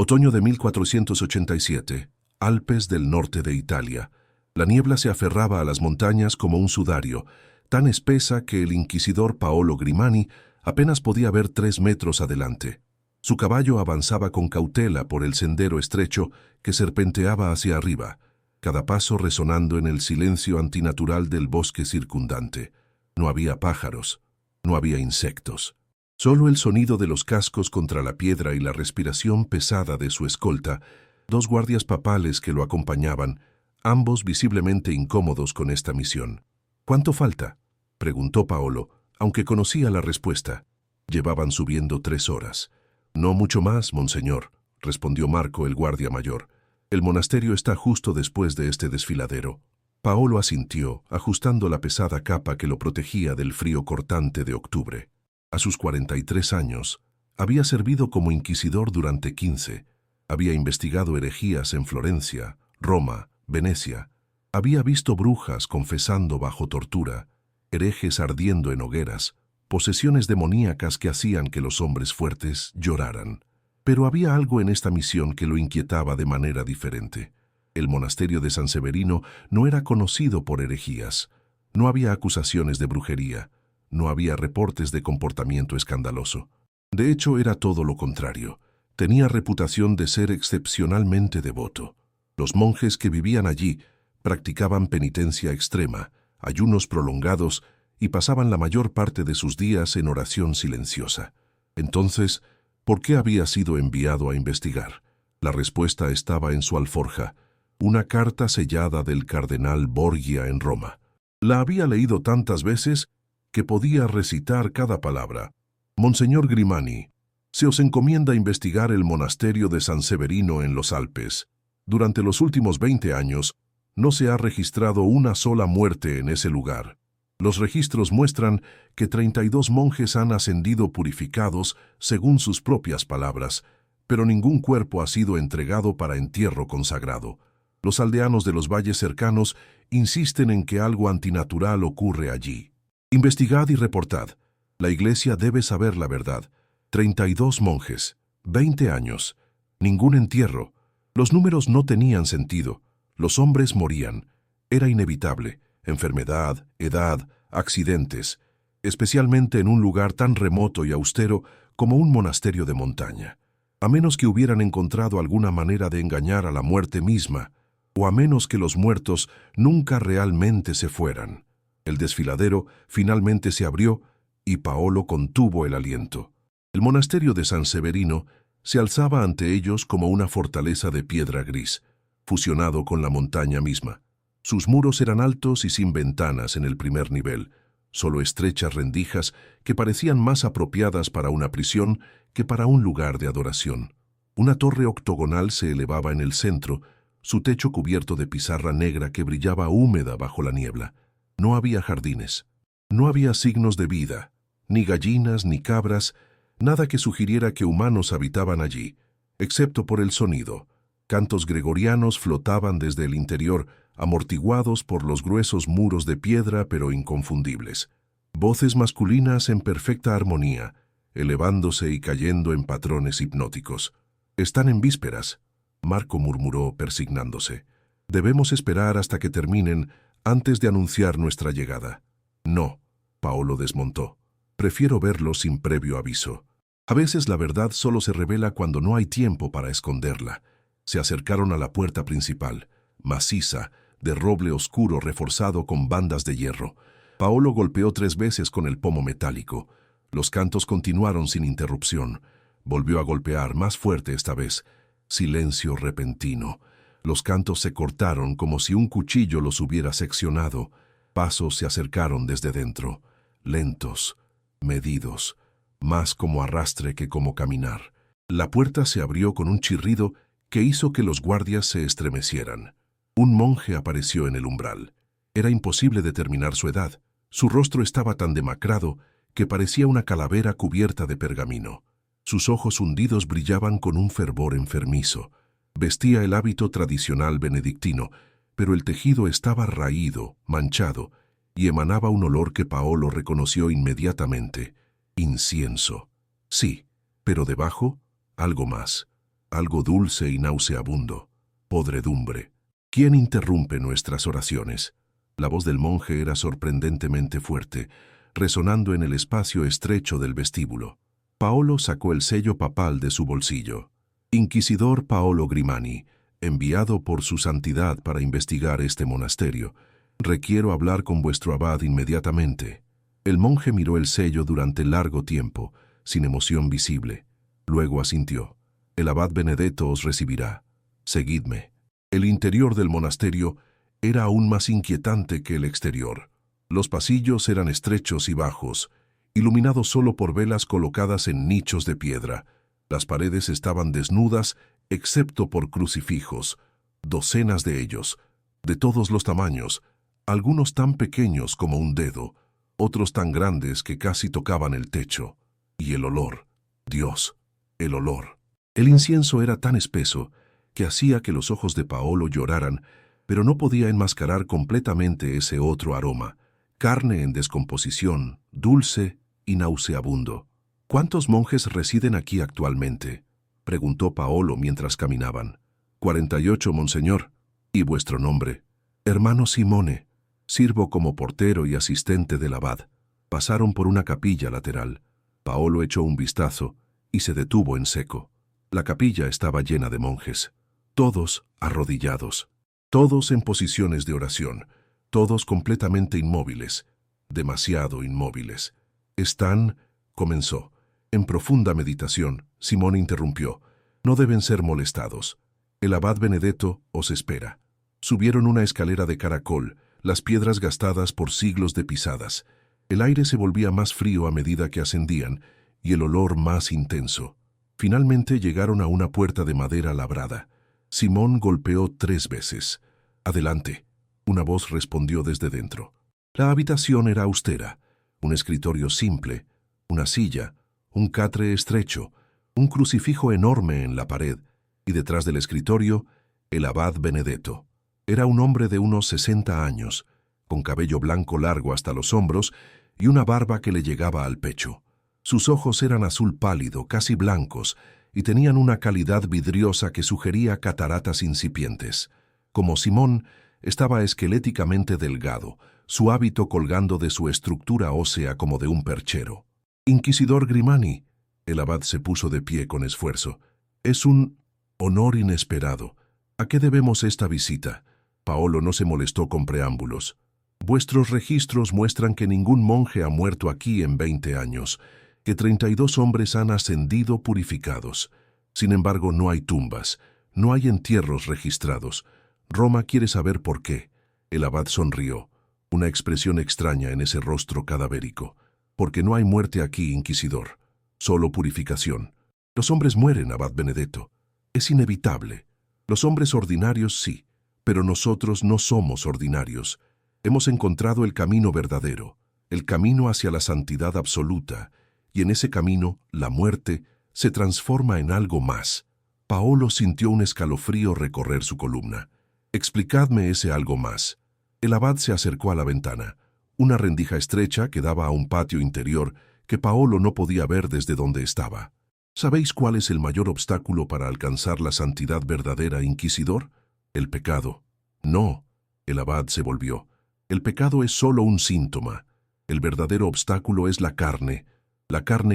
Otoño de 1487, Alpes del norte de Italia. La niebla se aferraba a las montañas como un sudario, tan espesa que el inquisidor Paolo Grimani apenas podía ver 3 metros adelante. Su caballo avanzaba con cautela por el sendero estrecho que serpenteaba hacia arriba, cada paso resonando en el silencio antinatural del bosque circundante. No había pájaros, no había insectos. Solo el sonido de los cascos contra la piedra y la respiración pesada de su escolta, 2 guardias papales que lo acompañaban, ambos visiblemente incómodos con esta misión. «¿Cuánto falta?», preguntó Paolo, aunque conocía la respuesta. Llevaban subiendo 3 horas. «No mucho más, monseñor», respondió Marco, el guardia mayor. «El monasterio está justo después de este desfiladero». Paolo asintió, ajustando la pesada capa que lo protegía del frío cortante de octubre. A sus 43 años, había servido como inquisidor durante 15. Había investigado herejías en Florencia, Roma, Venecia. Había visto brujas confesando bajo tortura, herejes ardiendo en hogueras, posesiones demoníacas que hacían que los hombres fuertes lloraran. Pero había algo en esta misión que lo inquietaba de manera diferente. El monasterio de San Severino no era conocido por herejías. No había acusaciones de brujería. No había reportes de comportamiento escandaloso. De hecho, era todo lo contrario. Tenía reputación de ser excepcionalmente devoto. Los monjes que vivían allí practicaban penitencia extrema, ayunos prolongados y pasaban la mayor parte de sus días en oración silenciosa. Entonces, ¿por qué había sido enviado a investigar? La respuesta estaba en su alforja, una carta sellada del cardenal Borgia en Roma. La había leído tantas veces que podía recitar cada palabra. «Monseñor Grimani, se os encomienda investigar el monasterio de San Severino en los Alpes. Durante los últimos 20 años, no se ha registrado una sola muerte en ese lugar. Los registros muestran que 32 monjes han ascendido purificados, según sus propias palabras, pero ningún cuerpo ha sido entregado para entierro consagrado. Los aldeanos de los valles cercanos insisten en que algo antinatural ocurre allí. Investigad y reportad. La Iglesia debe saber la verdad. 32 monjes, 20 años, ningún entierro. Los números no tenían sentido. Los hombres morían. Era inevitable. Enfermedad, edad, accidentes, especialmente en un lugar tan remoto y austero como un monasterio de montaña. A menos que hubieran encontrado alguna manera de engañar a la muerte misma, o a menos que los muertos nunca realmente se fueran. El desfiladero finalmente se abrió y Paolo contuvo el aliento. El monasterio de San Severino se alzaba ante ellos como una fortaleza de piedra gris, fusionado con la montaña misma. Sus muros eran altos y sin ventanas en el primer nivel, solo estrechas rendijas que parecían más apropiadas para una prisión que para un lugar de adoración. Una torre octogonal se elevaba en el centro, su techo cubierto de pizarra negra que brillaba húmeda bajo la niebla. No había jardines, no había signos de vida, ni gallinas ni cabras, nada que sugiriera que humanos habitaban allí, excepto por el sonido. Cantos gregorianos flotaban desde el interior, amortiguados por los gruesos muros de piedra pero inconfundibles. Voces masculinas en perfecta armonía, elevándose y cayendo en patrones hipnóticos. «Están en vísperas», Marco murmuró persignándose. «Debemos esperar hasta que terminen antes de anunciar nuestra llegada». «No», Paolo desmontó. «Prefiero verlo sin previo aviso. A veces la verdad solo se revela cuando no hay tiempo para esconderla». Se acercaron a la puerta principal, maciza, de roble oscuro reforzado con bandas de hierro. Paolo golpeó 3 veces con el pomo metálico. Los cantos continuaron sin interrupción. Volvió a golpear, más fuerte esta vez. Silencio repentino. Los cantos se cortaron como si un cuchillo los hubiera seccionado. Pasos se acercaron desde dentro, lentos, medidos, más como arrastre que como caminar. La puerta se abrió con un chirrido que hizo que los guardias se estremecieran. Un monje apareció en el umbral. Era imposible determinar su edad. Su rostro estaba tan demacrado que parecía una calavera cubierta de pergamino. Sus ojos hundidos brillaban con un fervor enfermizo. Vestía el hábito tradicional benedictino, pero el tejido estaba raído, manchado, y emanaba un olor que Paolo reconoció inmediatamente. Incienso. Sí, pero debajo, algo más. algo dulce y nauseabundo, podredumbre. ¿Quién interrumpe nuestras oraciones? La voz del monje era sorprendentemente fuerte, resonando en el espacio estrecho del vestíbulo. Paolo sacó el sello papal de su bolsillo. Inquisidor Paolo Grimani, enviado por su santidad para investigar este monasterio, requiero hablar con vuestro abad inmediatamente. El monje miró el sello durante largo tiempo, sin emoción visible. Luego asintió. El abad Benedetto os recibirá. Seguidme. El interior del monasterio era aún más inquietante que el exterior. Los pasillos eran estrechos y bajos, iluminados solo por velas colocadas en nichos de piedra. Las paredes estaban desnudas, excepto por crucifijos, docenas de ellos, de todos los tamaños, algunos tan pequeños como un dedo, otros tan grandes que casi tocaban el techo. Y el olor, Dios, el olor. El incienso era tan espeso que hacía que los ojos de Paolo lloraran, pero no podía enmascarar completamente ese otro aroma, carne en descomposición, dulce y nauseabundo. ¿Cuántos monjes residen aquí actualmente?, preguntó Paolo mientras caminaban. 48, monseñor. ¿Y vuestro nombre? Hermano Simone. Sirvo como portero y asistente del abad. Pasaron por una capilla lateral. Paolo echó un vistazo y se detuvo en seco. La capilla estaba llena de monjes, todos arrodillados, todos en posiciones de oración, todos completamente inmóviles, demasiado inmóviles. Están, comenzó, en profunda meditación. Simón interrumpió. No deben ser molestados. El abad Benedetto os espera. Subieron una escalera de caracol, las piedras gastadas por siglos de pisadas. El aire se volvía más frío a medida que ascendían, y el olor más intenso. Finalmente llegaron a una puerta de madera labrada. Simón golpeó 3 veces. «Adelante», una voz respondió desde dentro. La habitación era austera, un escritorio simple, una silla, un catre estrecho, un crucifijo enorme en la pared, y detrás del escritorio, el abad Benedetto. Era un hombre de unos 60 años, con cabello blanco largo hasta los hombros y una barba que le llegaba al pecho. Sus ojos eran azul pálido, casi blancos, y tenían una calidad vidriosa que sugería cataratas incipientes. Como Simón, estaba esqueléticamente delgado, su hábito colgando de su estructura ósea como de un perchero. «Inquisidor Grimani», el abad se puso de pie con esfuerzo. «Es un honor inesperado. ¿A qué debemos esta visita?» Paolo no se molestó con preámbulos. «Vuestros registros muestran que ningún monje ha muerto aquí en 20 años, que 32 hombres han ascendido purificados. Sin embargo, no hay tumbas, no hay entierros registrados. Roma quiere saber por qué». El abad sonrió, una expresión extraña en ese rostro cadavérico. «Porque no hay muerte aquí, inquisidor, solo purificación. Los hombres mueren, abad Benedetto. Es inevitable. Los hombres ordinarios sí, pero nosotros no somos ordinarios. Hemos encontrado el camino verdadero, el camino hacia la santidad absoluta, y en ese camino, la muerte se transforma en algo más». Paolo sintió un escalofrío recorrer su columna. «Explicadme ese algo más». El abad se acercó a la ventana, una rendija estrecha que daba a un patio interior que Paolo no podía ver desde donde estaba. «¿Sabéis cuál es el mayor obstáculo para alcanzar la santidad verdadera, inquisidor? El pecado». «No», el abad se volvió. «El pecado es solo un síntoma. El verdadero obstáculo es la carne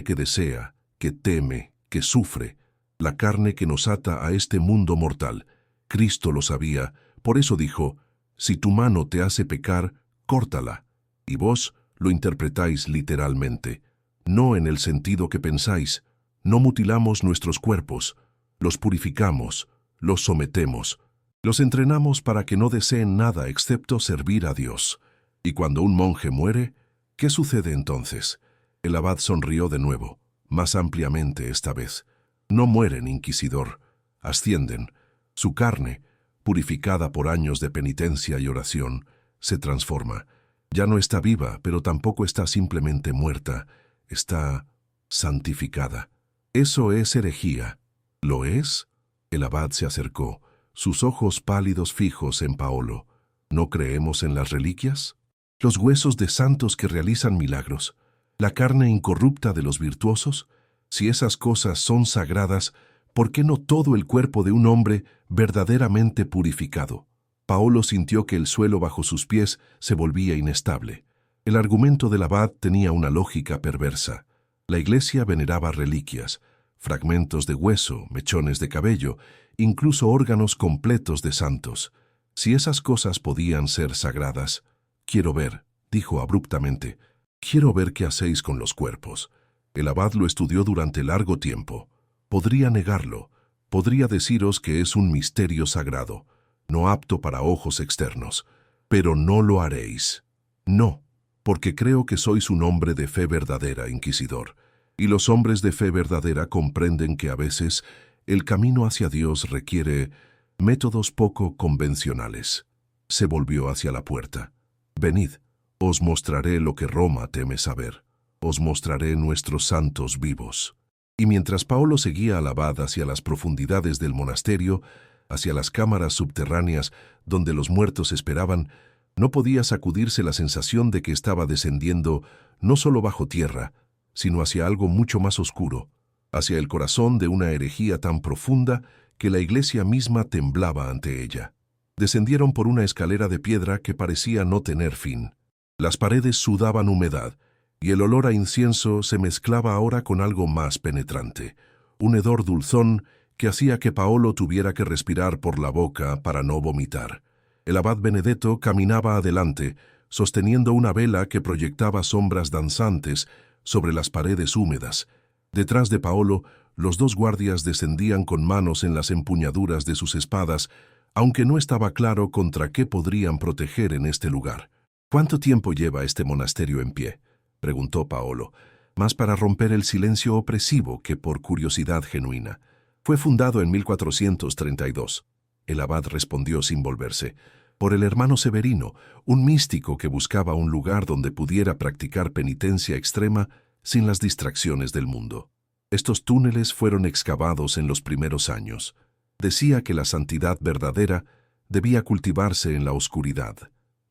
que desea, que teme, que sufre, la carne que nos ata a este mundo mortal. Cristo lo sabía, por eso dijo, si tu mano te hace pecar, córtala. Y vos lo interpretáis literalmente, no en el sentido que pensáis. No mutilamos nuestros cuerpos, los purificamos, los sometemos, los entrenamos para que no deseen nada excepto servir a Dios. Y cuando un monje muere, ¿qué sucede entonces?» El abad sonrió de nuevo, más ampliamente esta vez. «No mueren, inquisidor, ascienden. Su carne, purificada por años de penitencia y oración, se transforma. Ya no está viva, pero tampoco está simplemente muerta. Está santificada». «Eso es herejía». «¿Lo es?» El abad se acercó, sus ojos pálidos fijos en Paolo. «¿No creemos en las reliquias? Los huesos de santos que realizan milagros, la carne incorrupta de los virtuosos. Si esas cosas son sagradas, ¿Por qué no todo el cuerpo de un hombre verdaderamente purificado? Paolo sintió que el suelo bajo sus pies se volvía inestable. El argumento del abad tenía una lógica perversa. La iglesia veneraba reliquias, fragmentos de hueso, mechones de cabello, incluso órganos completos de santos. Si esas cosas podían ser sagradas, quiero ver, dijo abruptamente, quiero ver qué hacéis con los cuerpos. El abad lo estudió durante largo tiempo. Podría negarlo, podría deciros que es un misterio sagrado, no apto para ojos externos, pero no lo haréis. No, porque creo que sois un hombre de fe verdadera, inquisidor, y los hombres de fe verdadera comprenden que a veces el camino hacia Dios requiere métodos poco convencionales. Se volvió hacia la puerta. Venid, os mostraré lo que Roma teme saber. Os mostraré nuestros santos vivos. Y mientras Paolo seguía al abad hacia las profundidades del monasterio, hacia las cámaras subterráneas donde los muertos esperaban, no podía sacudirse la sensación de que estaba descendiendo no solo bajo tierra, sino hacia algo mucho más oscuro, hacia el corazón de una herejía tan profunda que la iglesia misma temblaba ante ella. Descendieron por una escalera de piedra que parecía no tener fin. Las paredes sudaban humedad, y el olor a incienso se mezclaba ahora con algo más penetrante, un hedor dulzón que hacía que Paolo tuviera que respirar por la boca para no vomitar. El abad Benedetto caminaba adelante, sosteniendo una vela que proyectaba sombras danzantes sobre las paredes húmedas. Detrás de Paolo, los dos guardias descendían con manos en las empuñaduras de sus espadas, aunque no estaba claro contra qué podrían proteger en este lugar. ¿Cuánto tiempo lleva este monasterio en pie?, preguntó Paolo, más para romper el silencio opresivo que por curiosidad genuina. Fue fundado en 1432. El abad respondió sin volverse. Por el hermano Severino, un místico que buscaba un lugar donde pudiera practicar penitencia extrema sin las distracciones del mundo. Estos túneles fueron excavados en los primeros años. Decía que la santidad verdadera debía cultivarse en la oscuridad,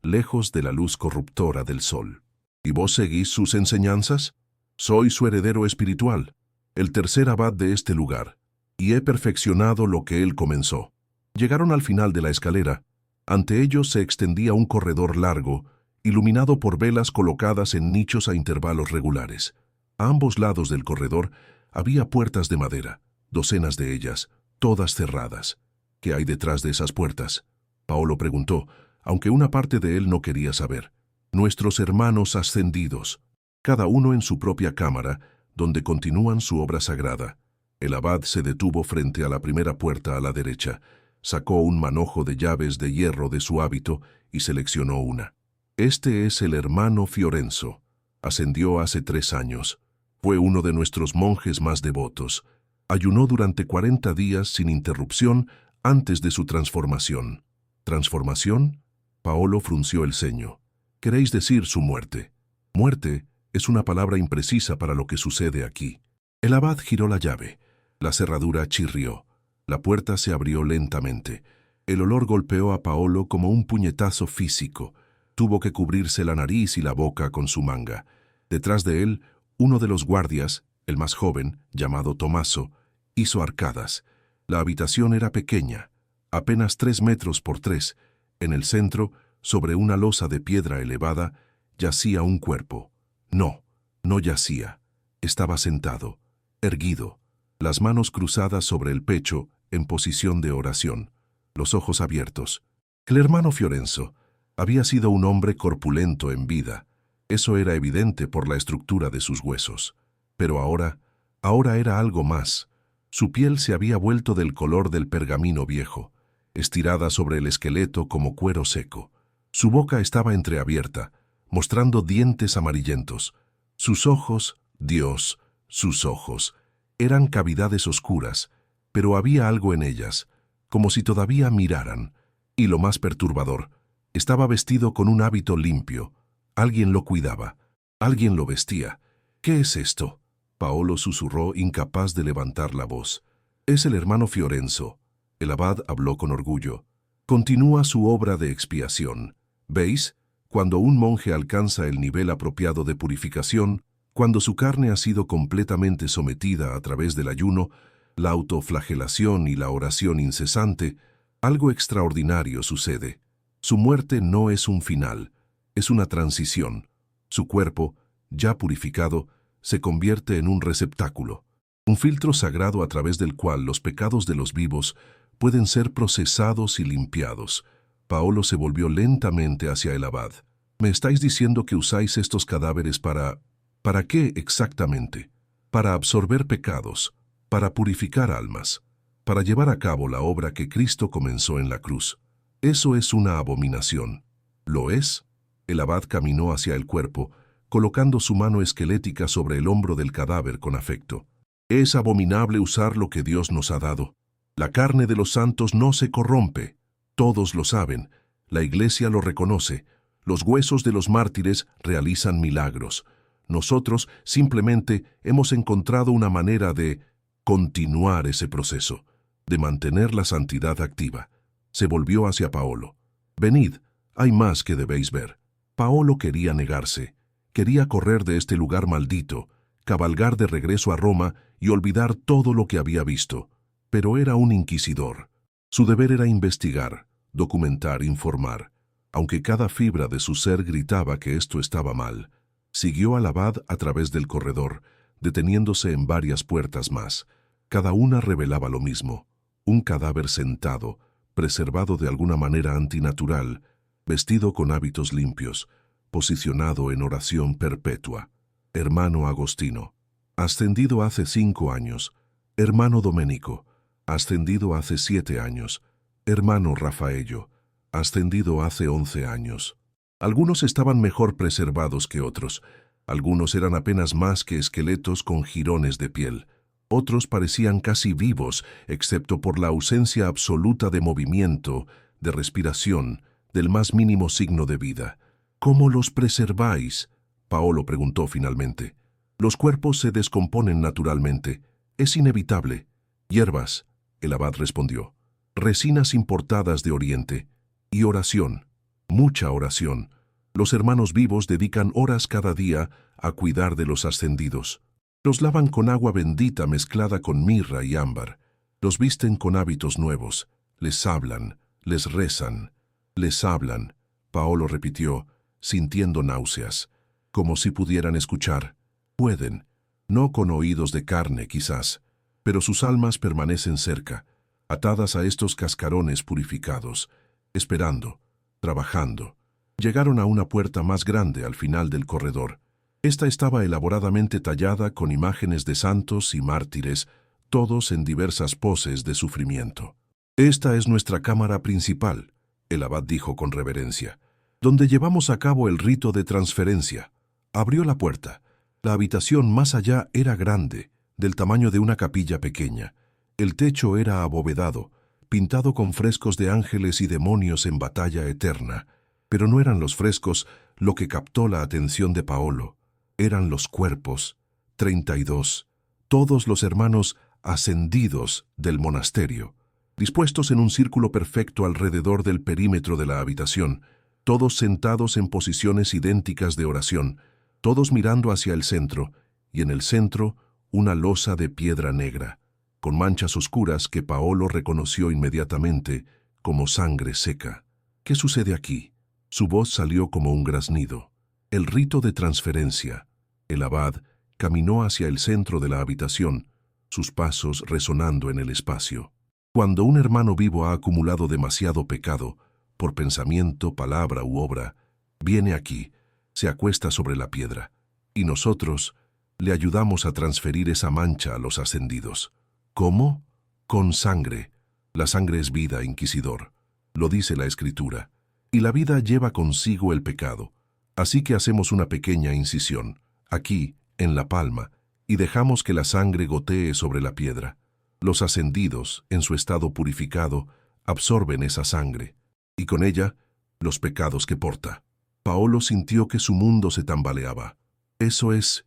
lejos de la luz corruptora del sol. ¿Y vos seguís sus enseñanzas? Soy su heredero espiritual, el tercer abad de este lugar, y he perfeccionado lo que él comenzó. Llegaron al final de la escalera. Ante ellos se extendía un corredor largo, iluminado por velas colocadas en nichos a intervalos regulares. A ambos lados del corredor había puertas de madera, docenas de ellas, todas cerradas. ¿Qué hay detrás de esas puertas?, Paolo preguntó, aunque una parte de él no quería saber. Nuestros hermanos ascendidos, cada uno en su propia cámara, donde continúan su obra sagrada. El abad se detuvo frente a la primera puerta a la derecha, sacó un manojo de llaves de hierro de su hábito y seleccionó una. Este es el hermano Fiorenzo. Ascendió hace 3 años. Fue uno de nuestros monjes más devotos. Ayunó durante 40 días sin interrupción antes de su transformación. ¿Transformación? Paolo frunció el ceño. ¿Queréis decir su muerte? Muerte es una palabra imprecisa para lo que sucede aquí. El abad giró la llave. La cerradura chirrió. La puerta se abrió lentamente. El olor golpeó a Paolo como un puñetazo físico. Tuvo que cubrirse la nariz y la boca con su manga. Detrás de él, uno de los guardias, el más joven, llamado Tommaso, hizo arcadas. La habitación era pequeña, apenas 3 metros por 3. En el centro, sobre una losa de piedra elevada, yacía un cuerpo. No, no yacía. Estaba sentado, erguido, las manos cruzadas sobre el pecho, en posición de oración, los ojos abiertos. El hermano Fiorenzo había sido un hombre corpulento en vida. Eso era evidente por la estructura de sus huesos. Pero ahora era algo más. Su piel se había vuelto del color del pergamino viejo, estirada sobre el esqueleto como cuero seco. Su boca estaba entreabierta, mostrando dientes amarillentos. Sus ojos, Dios, sus ojos, eran cavidades oscuras, pero había algo en ellas, como si todavía miraran. Y lo más perturbador, estaba vestido con un hábito limpio. Alguien lo cuidaba, alguien lo vestía. ¿Qué es esto?, Paolo susurró, incapaz de levantar la voz. Es el hermano Fiorenzo. El abad habló con orgullo. Continúa su obra de expiación. ¿Veis? Cuando un monje alcanza el nivel apropiado de purificación, cuando su carne ha sido completamente sometida a través del ayuno, la autoflagelación y la oración incesante, algo extraordinario sucede. Su muerte no es un final, es una transición. Su cuerpo, ya purificado, se convierte en un receptáculo, un filtro sagrado a través del cual los pecados de los vivos pueden ser procesados y limpiados. Paolo se volvió lentamente hacia el abad. «¿Me estáis diciendo que usáis estos cadáveres para... ¿Para qué exactamente? Para absorber pecados, para purificar almas, para llevar a cabo la obra que Cristo comenzó en la cruz. Eso es una abominación». «¿Lo es?». El abad caminó hacia el cuerpo, colocando su mano esquelética sobre el hombro del cadáver con afecto. «Es abominable usar lo que Dios nos ha dado. La carne de los santos no se corrompe. Todos lo saben. La Iglesia lo reconoce. Los huesos de los mártires realizan milagros. Nosotros simplemente hemos encontrado una manera de continuar ese proceso, de mantener la santidad activa». Se volvió hacia Paolo. «Venid, hay más que debéis ver». Paolo quería negarse. Quería correr de este lugar maldito, cabalgar de regreso a Roma y olvidar todo lo que había visto. Pero era un inquisidor. Su deber era investigar, documentar, informar. Aunque cada fibra de su ser gritaba que esto estaba mal, siguió al abad a través del corredor, deteniéndose en varias puertas más. Cada una revelaba lo mismo: un cadáver sentado, preservado de alguna manera antinatural, vestido con hábitos limpios, posicionado en oración perpetua. Hermano Agostino, ascendido hace 5 años. Hermano Domenico, ascendido hace 7 años. Hermano Rafaello, ascendido hace 11 años. Algunos estaban mejor preservados que otros. Algunos eran apenas más que esqueletos con jirones de piel. Otros parecían casi vivos, excepto por la ausencia absoluta de movimiento, de respiración, del más mínimo signo de vida. «¿Cómo los preserváis?», Paolo preguntó finalmente. «Los cuerpos se descomponen naturalmente. Es inevitable». «Hierbas», el abad respondió. «Resinas importadas de Oriente. Y oración. Mucha oración. Los hermanos vivos dedican horas cada día a cuidar de los ascendidos. Los lavan con agua bendita mezclada con mirra y ámbar. Los visten con hábitos nuevos. Les hablan, les rezan, les hablan». Paolo repitió, sintiendo náuseas, como si pudieran escuchar. Pueden, no con oídos de carne quizás, pero sus almas permanecen cerca, atadas a estos cascarones purificados, esperando, trabajando. Llegaron a una puerta más grande al final del corredor. Esta estaba elaboradamente tallada con imágenes de santos y mártires, todos en diversas poses de sufrimiento. «Esta es nuestra cámara principal», el abad dijo con reverencia, «donde llevamos a cabo el rito de transferencia». Abrió la puerta. La habitación más allá era grande, del tamaño de una capilla pequeña. El techo era abovedado, pintado con frescos de ángeles y demonios en batalla eterna. Pero no eran los frescos lo que captó la atención de Paolo. Eran los cuerpos, 32, todos los hermanos ascendidos del monasterio, dispuestos en un círculo perfecto alrededor del perímetro de la habitación, todos sentados en posiciones idénticas de oración, todos mirando hacia el centro, y en el centro una losa de piedra negra, con manchas oscuras que Paolo reconoció inmediatamente como sangre seca. «¿Qué sucede aquí?». Su voz salió como un graznido. «El rito de transferencia». El abad caminó hacia el centro de la habitación, sus pasos resonando en el espacio. Cuando un hermano vivo ha acumulado demasiado pecado, por pensamiento, palabra u obra, viene aquí, se acuesta sobre la piedra, y nosotros le ayudamos a transferir esa mancha a los ascendidos. ¿Cómo? Con sangre. La sangre es vida, inquisidor. Lo dice la Escritura. Y la vida lleva consigo el pecado. Así que hacemos una pequeña incisión, aquí, en la palma, y dejamos que la sangre gotee sobre la piedra. Los ascendidos, en su estado purificado, absorben esa sangre, y con ella, los pecados que porta. Paolo sintió que su mundo se tambaleaba. Eso es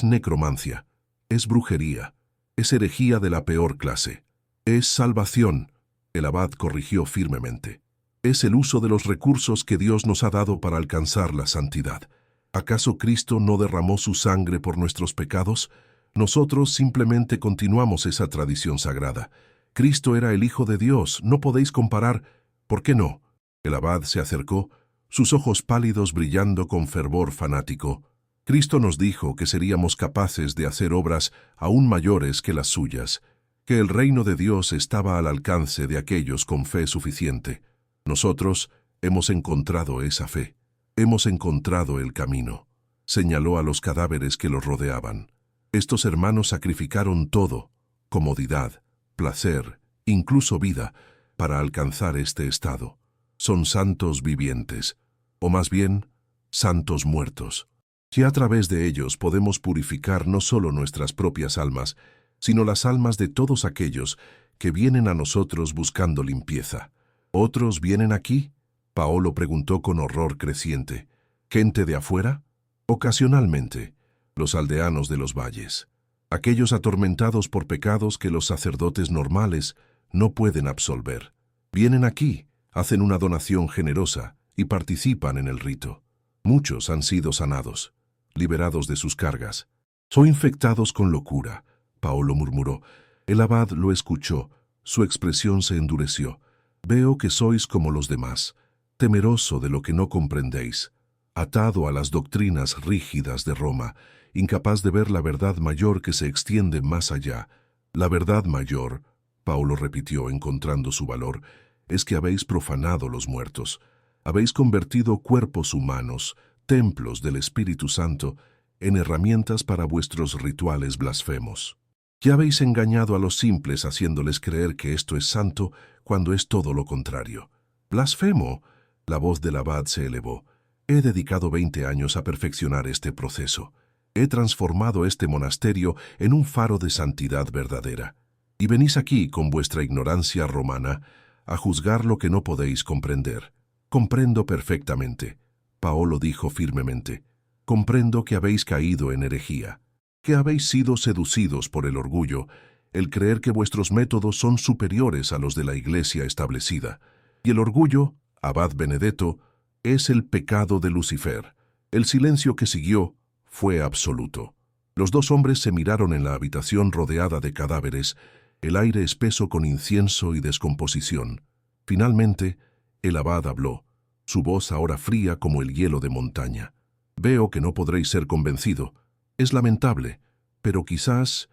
necromancia, es brujería, es herejía de la peor clase. Es salvación, el abad corrigió firmemente. Es el uso de los recursos que Dios nos ha dado para alcanzar la santidad. ¿Acaso Cristo no derramó su sangre por nuestros pecados? Nosotros simplemente continuamos esa tradición sagrada. Cristo era el Hijo de Dios, no podéis comparar. ¿Por qué no? El abad se acercó, sus ojos pálidos brillando con fervor fanático. Cristo nos dijo que seríamos capaces de hacer obras aún mayores que las suyas, que el reino de Dios estaba al alcance de aquellos con fe suficiente. Nosotros hemos encontrado esa fe, hemos encontrado el camino. Señaló a los cadáveres que los rodeaban. Estos hermanos sacrificaron todo, comodidad, placer, incluso vida, para alcanzar este estado. Son santos vivientes, o más bien, santos muertos. Que a través de ellos podemos purificar no solo nuestras propias almas, sino las almas de todos aquellos que vienen a nosotros buscando limpieza. ¿Otros vienen aquí? Paolo preguntó con horror creciente. ¿Gente de afuera? Ocasionalmente, los aldeanos de los valles. Aquellos atormentados por pecados que los sacerdotes normales no pueden absolver. Vienen aquí, hacen una donación generosa y participan en el rito. Muchos han sido sanados, liberados de sus cargas. Son infectados con locura, Paolo murmuró. El abad lo escuchó, su expresión se endureció. Veo que sois como los demás, temeroso de lo que no comprendéis, atado a las doctrinas rígidas de Roma, incapaz de ver la verdad mayor que se extiende más allá. La verdad mayor, Paolo repitió encontrando su valor, es que habéis profanado los muertos. Habéis convertido cuerpos humanos, templos del Espíritu Santo, en herramientas para vuestros rituales blasfemos. Ya habéis engañado a los simples haciéndoles creer que esto es santo cuando es todo lo contrario. ¿Blasfemo? La voz del abad se elevó. He dedicado 20 años a perfeccionar este proceso. He transformado este monasterio en un faro de santidad verdadera. Y venís aquí, con vuestra ignorancia romana, a juzgar lo que no podéis comprender. Comprendo perfectamente, Paolo dijo firmemente. Comprendo que habéis caído en herejía, que habéis sido seducidos por el orgullo, el creer que vuestros métodos son superiores a los de la Iglesia establecida. Y el orgullo, abad Benedetto, es el pecado de Lucifer. El silencio que siguió fue absoluto. Los dos hombres se miraron en la habitación rodeada de cadáveres, el aire espeso con incienso y descomposición. Finalmente, el abad habló, su voz ahora fría como el hielo de montaña. Veo que no podréis ser convencido. Es lamentable, pero quizás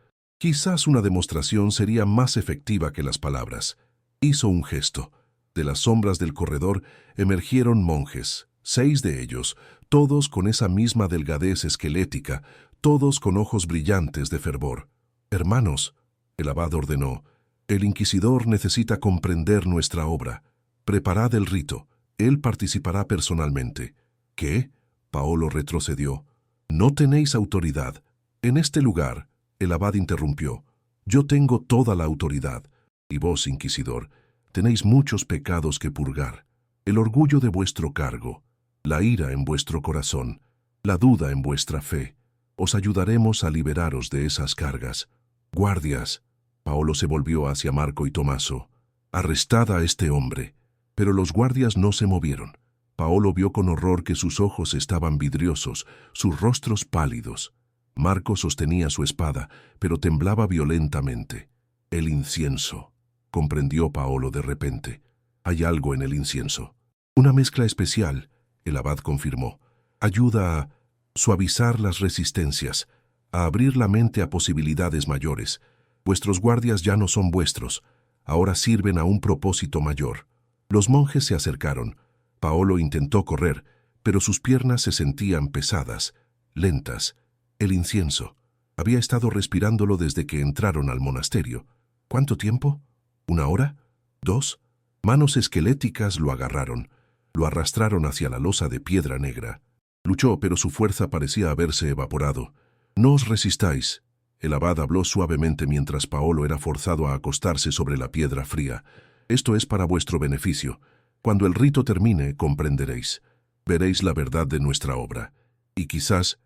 una demostración sería más efectiva que las palabras. Hizo un gesto. De las sombras del corredor emergieron monjes, 6 de ellos, todos con esa misma delgadez esquelética, todos con ojos brillantes de fervor. Hermanos, el abad ordenó, el inquisidor necesita comprender nuestra obra. Preparad el rito, él participará personalmente. ¿Qué? Paolo retrocedió. No tenéis autoridad. En este lugar, el abad interrumpió. Yo tengo toda la autoridad. Y vos, inquisidor, tenéis muchos pecados que purgar. El orgullo de vuestro cargo, la ira en vuestro corazón, la duda en vuestra fe. Os ayudaremos a liberaros de esas cargas. Guardias, Paolo se volvió hacia Marco y Tomaso. Arrestad a este hombre. Pero los guardias no se movieron. Paolo vio con horror que sus ojos estaban vidriosos, sus rostros pálidos. Marco sostenía su espada, pero temblaba violentamente. El incienso, comprendió Paolo de repente. Hay algo en el incienso. Una mezcla especial, el abad confirmó. Ayuda a suavizar las resistencias, a abrir la mente a posibilidades mayores. Vuestros guardias ya no son vuestros, ahora sirven a un propósito mayor. Los monjes se acercaron. Paolo intentó correr, pero sus piernas se sentían pesadas, lentas. El incienso. Había estado respirándolo desde que entraron al monasterio. ¿Cuánto tiempo? ¿1 hora? ¿2? Manos esqueléticas lo agarraron. Lo arrastraron hacia la losa de piedra negra. Luchó, pero su fuerza parecía haberse evaporado. No os resistáis. El abad habló suavemente mientras Paolo era forzado a acostarse sobre la piedra fría. Esto es para vuestro beneficio. Cuando el rito termine, comprenderéis. Veréis la verdad de nuestra obra. Y quizás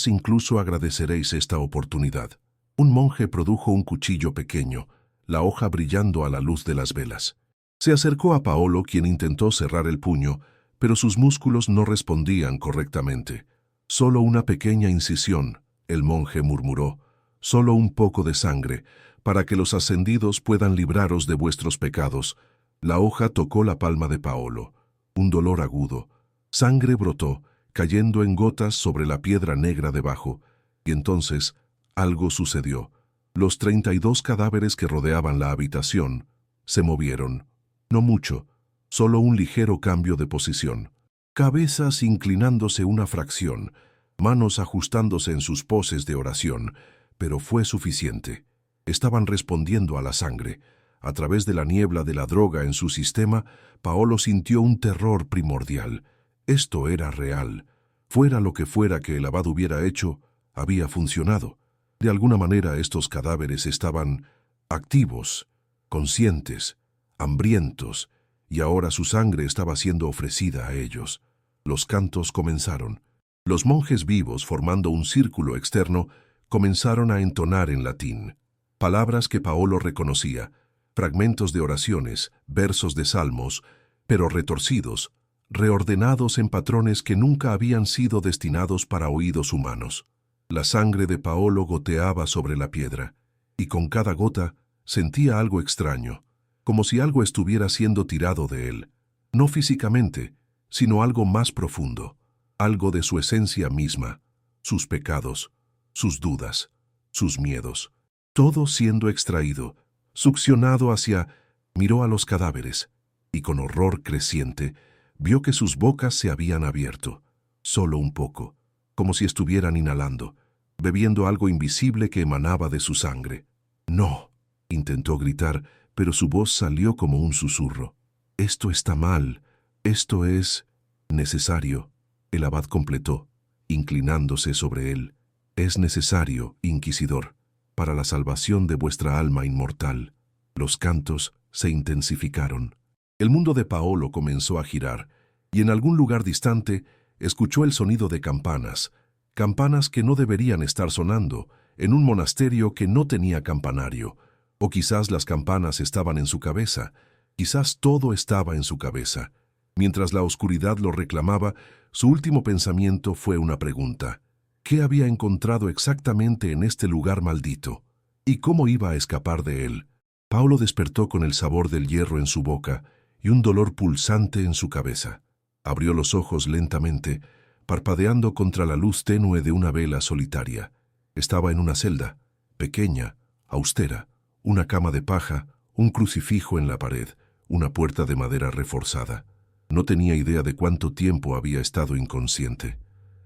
incluso agradeceréis esta oportunidad. Un monje produjo un cuchillo pequeño, la hoja brillando a la luz de las velas. Se acercó a Paolo, quien intentó cerrar el puño, pero sus músculos no respondían correctamente. Solo una pequeña incisión, el monje murmuró. solo un poco de sangre, para que los ascendidos puedan libraros de vuestros pecados. La hoja tocó la palma de Paolo. Un dolor agudo. Sangre brotó, cayendo en gotas sobre la piedra negra debajo. Y entonces, algo sucedió. Los 32 cadáveres que rodeaban la habitación se movieron. No mucho, solo un ligero cambio de posición. Cabezas inclinándose una fracción, manos ajustándose en sus poses de oración, pero fue suficiente. Estaban respondiendo a la sangre. A través de la niebla de la droga en su sistema, Paolo sintió un terror primordial. Esto era real. Fuera lo que fuera que el abad hubiera hecho, había funcionado. De alguna manera estos cadáveres estaban activos, conscientes, hambrientos, y ahora su sangre estaba siendo ofrecida a ellos. Los cantos comenzaron. Los monjes vivos, formando un círculo externo, comenzaron a entonar en latín. Palabras que Paolo reconocía, fragmentos de oraciones, versos de salmos, pero retorcidos, reordenados en patrones que nunca habían sido destinados para oídos humanos. La sangre de Paolo goteaba sobre la piedra, y con cada gota sentía algo extraño, como si algo estuviera siendo tirado de él, no físicamente, sino algo más profundo, algo de su esencia misma, sus pecados, sus dudas, sus miedos, todo siendo extraído, succionado hacia... Miró a los cadáveres, y con horror creciente, vio que sus bocas se habían abierto, solo un poco, como si estuvieran inhalando, bebiendo algo invisible que emanaba de su sangre. «No», intentó gritar, pero su voz salió como un susurro. «Esto está mal, esto es necesario», el abad completó, inclinándose sobre él. «Es necesario, inquisidor, para la salvación de vuestra alma inmortal». Los cantos se intensificaron. El mundo de Paolo comenzó a girar, y en algún lugar distante escuchó el sonido de campanas, campanas que no deberían estar sonando, en un monasterio que no tenía campanario. O quizás las campanas estaban en su cabeza, quizás todo estaba en su cabeza. Mientras la oscuridad lo reclamaba, su último pensamiento fue una pregunta. ¿Qué había encontrado exactamente en este lugar maldito? ¿Y cómo iba a escapar de él? Paolo despertó con el sabor del hierro en su boca y un dolor pulsante en su cabeza. Abrió los ojos lentamente, parpadeando contra la luz tenue de una vela solitaria. Estaba en una celda, pequeña, austera, una cama de paja, un crucifijo en la pared, una puerta de madera reforzada. No tenía idea de cuánto tiempo había estado inconsciente.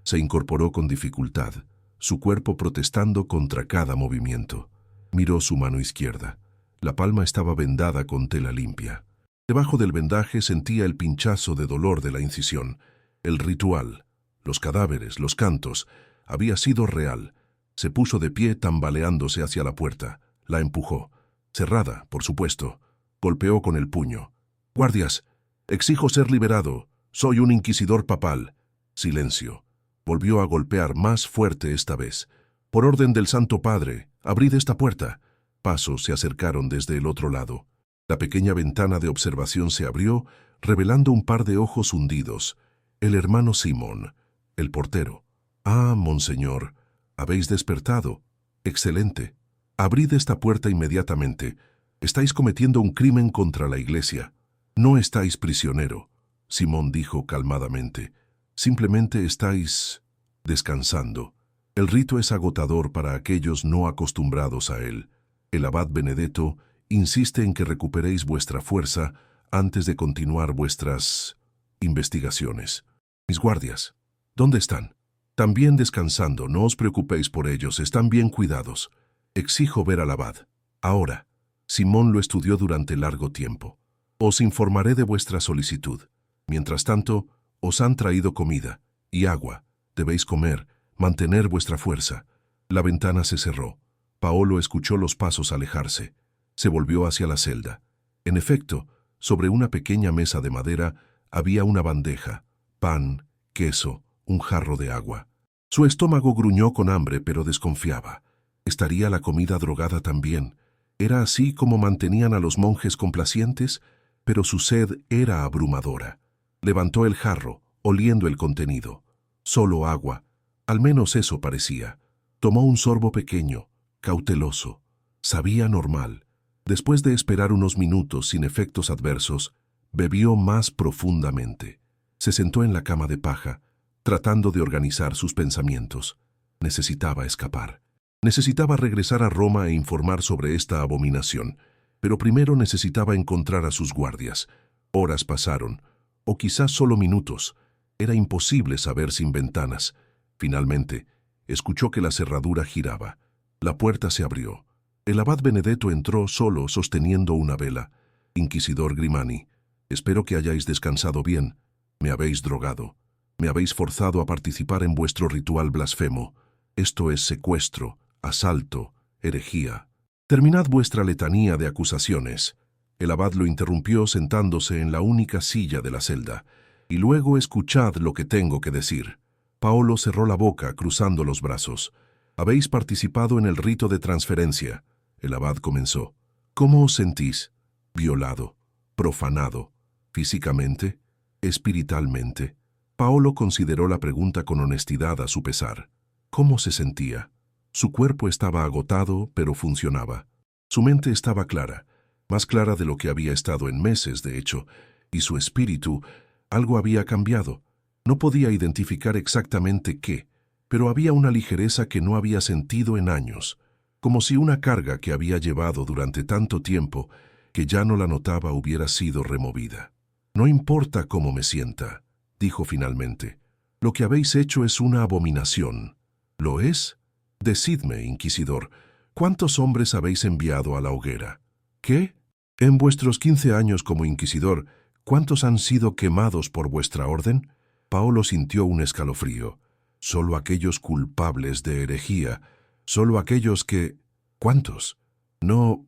Se incorporó con dificultad, su cuerpo protestando contra cada movimiento. Miró su mano izquierda. La palma estaba vendada con tela limpia. Debajo del vendaje sentía el pinchazo de dolor de la incisión. El ritual, los cadáveres, los cantos, había sido real. Se puso de pie tambaleándose hacia la puerta. La empujó. Cerrada, por supuesto. Golpeó con el puño. «Guardias, exijo ser liberado. Soy un inquisidor papal». Silencio. Volvió a golpear más fuerte esta vez. «Por orden del Santo Padre, abrid esta puerta». Pasos se acercaron desde el otro lado. La pequeña ventana de observación se abrió, revelando un par de ojos hundidos. El hermano Simón, el portero. «Ah, monseñor, habéis despertado. Excelente. Abrid esta puerta inmediatamente. Estáis cometiendo un crimen contra la iglesia. No estáis prisionero», Simón dijo calmadamente. «Simplemente estáis descansando. El rito es agotador para aquellos no acostumbrados a él. El abad Benedetto insiste en que recuperéis vuestra fuerza antes de continuar vuestras investigaciones. Mis guardias, ¿dónde están? También descansando, no os preocupéis por ellos, están bien cuidados. Exijo ver al abad. Ahora». Simón lo estudió durante largo tiempo. «Os informaré de vuestra solicitud. Mientras tanto, os han traído comida y agua. Debéis comer, mantener vuestra fuerza». La ventana se cerró. Paolo escuchó los pasos alejarse. Se volvió hacia la celda. En efecto, sobre una pequeña mesa de madera había una bandeja, pan, queso, un jarro de agua. Su estómago gruñó con hambre, pero desconfiaba. ¿Estaría la comida drogada también? ¿Era así como mantenían a los monjes complacientes? Pero su sed era abrumadora. Levantó el jarro, oliendo el contenido. Solo agua. Al menos eso parecía. Tomó un sorbo pequeño. cauteloso. Sabía normal. Después de esperar unos minutos sin efectos adversos, bebió más profundamente. Se sentó en la cama de paja, tratando de organizar sus pensamientos. Necesitaba escapar. Necesitaba regresar a Roma e informar sobre esta abominación. Pero primero necesitaba encontrar a sus guardias. Horas pasaron, o quizás solo minutos. Era imposible saber sin ventanas. Finalmente, escuchó que la cerradura giraba. La puerta se abrió. El abad Benedetto entró solo, sosteniendo una vela. Inquisidor Grimani, espero que hayáis descansado bien. Me habéis drogado. Me habéis forzado a participar en vuestro ritual blasfemo. Esto es secuestro, asalto, herejía. Terminad vuestra letanía de acusaciones. El abad lo interrumpió sentándose en la única silla de la celda. Y luego escuchad lo que tengo que decir. Paolo cerró la boca, cruzando los brazos. Habéis participado en el rito de transferencia. El abad comenzó. ¿Cómo os sentís? Violado, profanado, físicamente, espiritualmente. Paolo consideró la pregunta con honestidad a su pesar. ¿Cómo se sentía? Su cuerpo estaba agotado, pero funcionaba. Su mente estaba clara, más clara de lo que había estado en meses, de hecho, y su espíritu, algo había cambiado. No podía identificar exactamente qué, pero había una ligereza que no había sentido en años, como si una carga que había llevado durante tanto tiempo que ya no la notaba hubiera sido removida. No importa cómo me sienta, dijo finalmente. Lo que habéis hecho es una abominación. ¿Lo es? Decidme, inquisidor, ¿cuántos hombres habéis enviado a la hoguera? ¿Qué? En vuestros 15 años como inquisidor, ¿cuántos han sido quemados por vuestra orden? Paolo sintió un escalofrío. Solo aquellos culpables de herejía, solo aquellos que... ¿Cuántos? No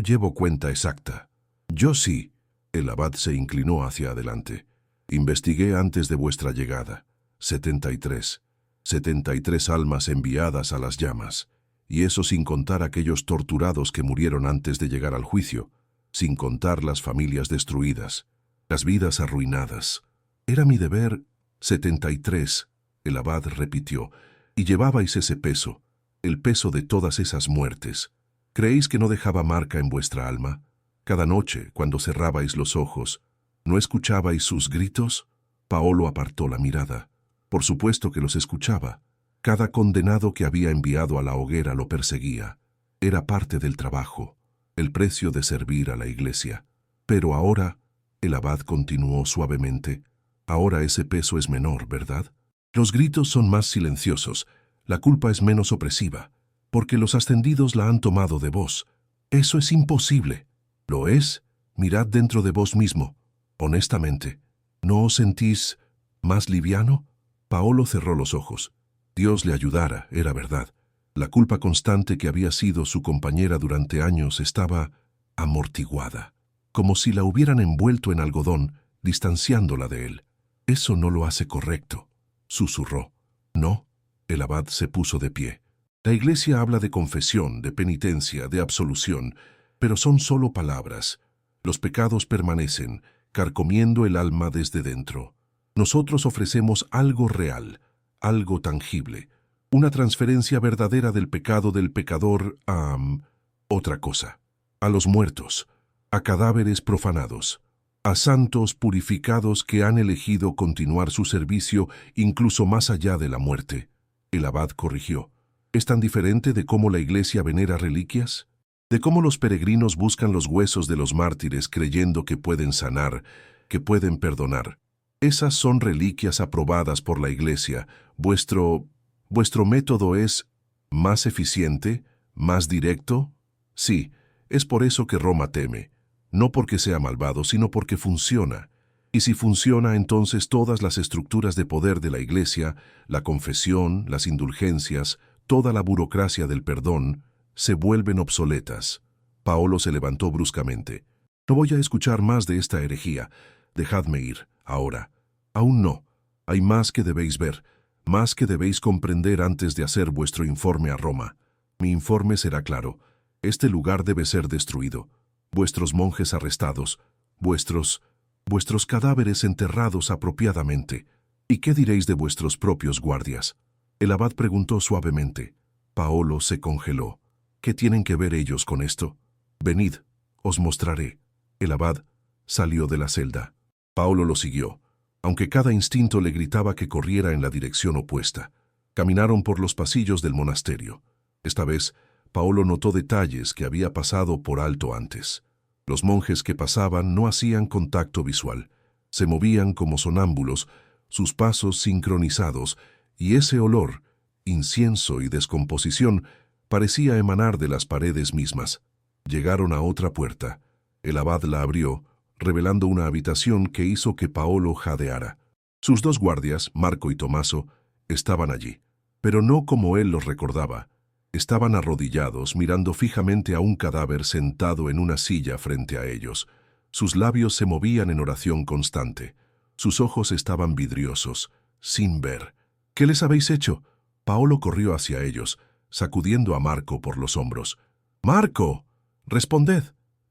llevo cuenta exacta. Yo sí. El abad se inclinó hacia adelante. Investigué antes de vuestra llegada. 73. 73 almas enviadas a las llamas. Y eso sin contar aquellos torturados que murieron antes de llegar al juicio, sin contar las familias destruidas, las vidas arruinadas. Era mi deber. 73. El abad repitió. Y llevabais ese peso, el peso de todas esas muertes. ¿Creéis que no dejaba marca en vuestra alma? Cada noche, cuando cerrabais los ojos, ¿no escuchabais sus gritos? Paolo apartó la mirada. Por supuesto que los escuchaba. Cada condenado que había enviado a la hoguera lo perseguía. Era parte del trabajo, el precio de servir a la iglesia. Pero ahora, el abad continuó suavemente, ahora ese peso es menor, ¿verdad? Los gritos son más silenciosos, la culpa es menos opresiva, porque los ascendidos la han tomado de vos. Eso es imposible. ¿Lo es? Mirad dentro de vos mismo. Honestamente, ¿no os sentís más liviano? Paolo cerró los ojos. Dios le ayudara, era verdad. La culpa constante que había sido su compañera durante años estaba amortiguada, como si la hubieran envuelto en algodón, distanciándola de él. Eso no lo hace correcto, susurró. No. El abad se puso de pie. La iglesia habla de confesión, de penitencia, de absolución, pero son solo palabras. Los pecados permanecen, carcomiendo el alma desde dentro. Nosotros ofrecemos algo real, algo tangible, una transferencia verdadera del pecado del pecador a otra cosa, a los muertos, a cadáveres profanados, a santos purificados que han elegido continuar su servicio incluso más allá de la muerte. El abad corrigió. ¿Es tan diferente de cómo la iglesia venera reliquias? ¿De cómo los peregrinos buscan los huesos de los mártires creyendo que pueden sanar, que pueden perdonar? Esas son reliquias aprobadas por la iglesia. ¿Vuestro método es más eficiente, más directo? Sí, es por eso que Roma teme. No porque sea malvado, sino porque funciona. Y si funciona, entonces todas las estructuras de poder de la iglesia, la confesión, las indulgencias, toda la burocracia del perdón, se vuelven obsoletas. Paolo se levantó bruscamente. No voy a escuchar más de esta herejía. Dejadme ir, ahora. Aún no. Hay más que debéis ver, más que debéis comprender antes de hacer vuestro informe a Roma. Mi informe será claro. Este lugar debe ser destruido. Vuestros monjes arrestados, vuestros cadáveres enterrados apropiadamente. ¿Y qué diréis de vuestros propios guardias? El abad preguntó suavemente. Paolo se congeló. ¿Qué tienen que ver ellos con esto? Venid, os mostraré. El abad salió de la celda. Paolo lo siguió, aunque cada instinto le gritaba que corriera en la dirección opuesta. Caminaron por los pasillos del monasterio. Esta vez, Paolo notó detalles que había pasado por alto antes. Los monjes que pasaban no hacían contacto visual. Se movían como sonámbulos, sus pasos sincronizados, y ese olor, incienso y descomposición, parecía emanar de las paredes mismas. Llegaron a otra puerta. El abad la abrió, revelando una habitación que hizo que Paolo jadeara. Sus dos guardias, Marco y Tomaso, estaban allí, pero no como él los recordaba. Estaban arrodillados, mirando fijamente a un cadáver sentado en una silla frente a ellos. Sus labios se movían en oración constante. Sus ojos estaban vidriosos, sin ver. ¿Qué les habéis hecho? Paolo corrió hacia ellos, sacudiendo a Marco por los hombros. ¡Marco! ¡Responded!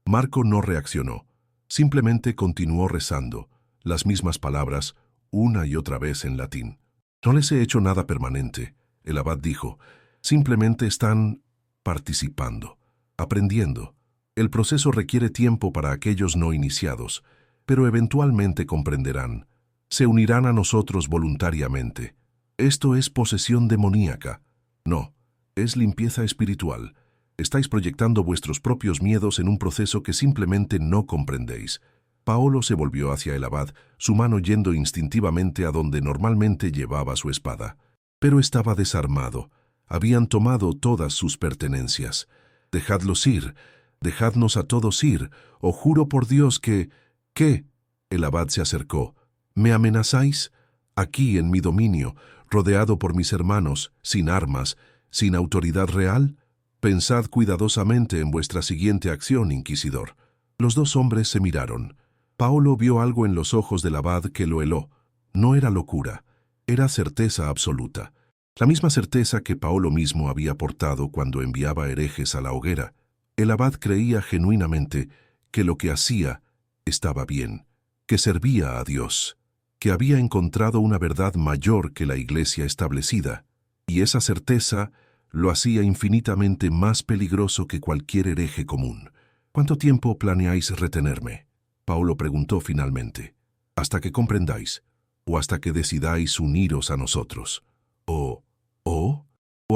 Marco no reaccionó. Simplemente continuó rezando, las mismas palabras, una y otra vez en latín. No les he hecho nada permanente, el abad dijo. Simplemente están participando, aprendiendo. El proceso requiere tiempo para aquellos no iniciados, pero eventualmente comprenderán. Se unirán a nosotros voluntariamente. Esto es posesión demoníaca. No, es limpieza espiritual. Estáis proyectando vuestros propios miedos en un proceso que simplemente no comprendéis. Paolo se volvió hacia el abad, su mano yendo instintivamente a donde normalmente llevaba su espada. Pero estaba desarmado. Habían tomado todas sus pertenencias. Dejadlos ir, dejadnos a todos ir, o juro por Dios que... ¿Qué? El abad se acercó. ¿Me amenazáis? Aquí, en mi dominio, rodeado por mis hermanos, sin armas, sin autoridad real. Pensad cuidadosamente en vuestra siguiente acción, inquisidor. Los dos hombres se miraron. Paolo vio algo en los ojos del abad que lo heló. No era locura, era certeza absoluta. La misma certeza que Paolo mismo había portado cuando enviaba herejes a la hoguera. El abad creía genuinamente que lo que hacía estaba bien, que servía a Dios, que había encontrado una verdad mayor que la iglesia establecida, y esa certeza lo hacía infinitamente más peligroso que cualquier hereje común. ¿Cuánto tiempo planeáis retenerme? Paolo preguntó finalmente. ¿Hasta que comprendáis? ¿O hasta que decidáis uniros a nosotros? ¿O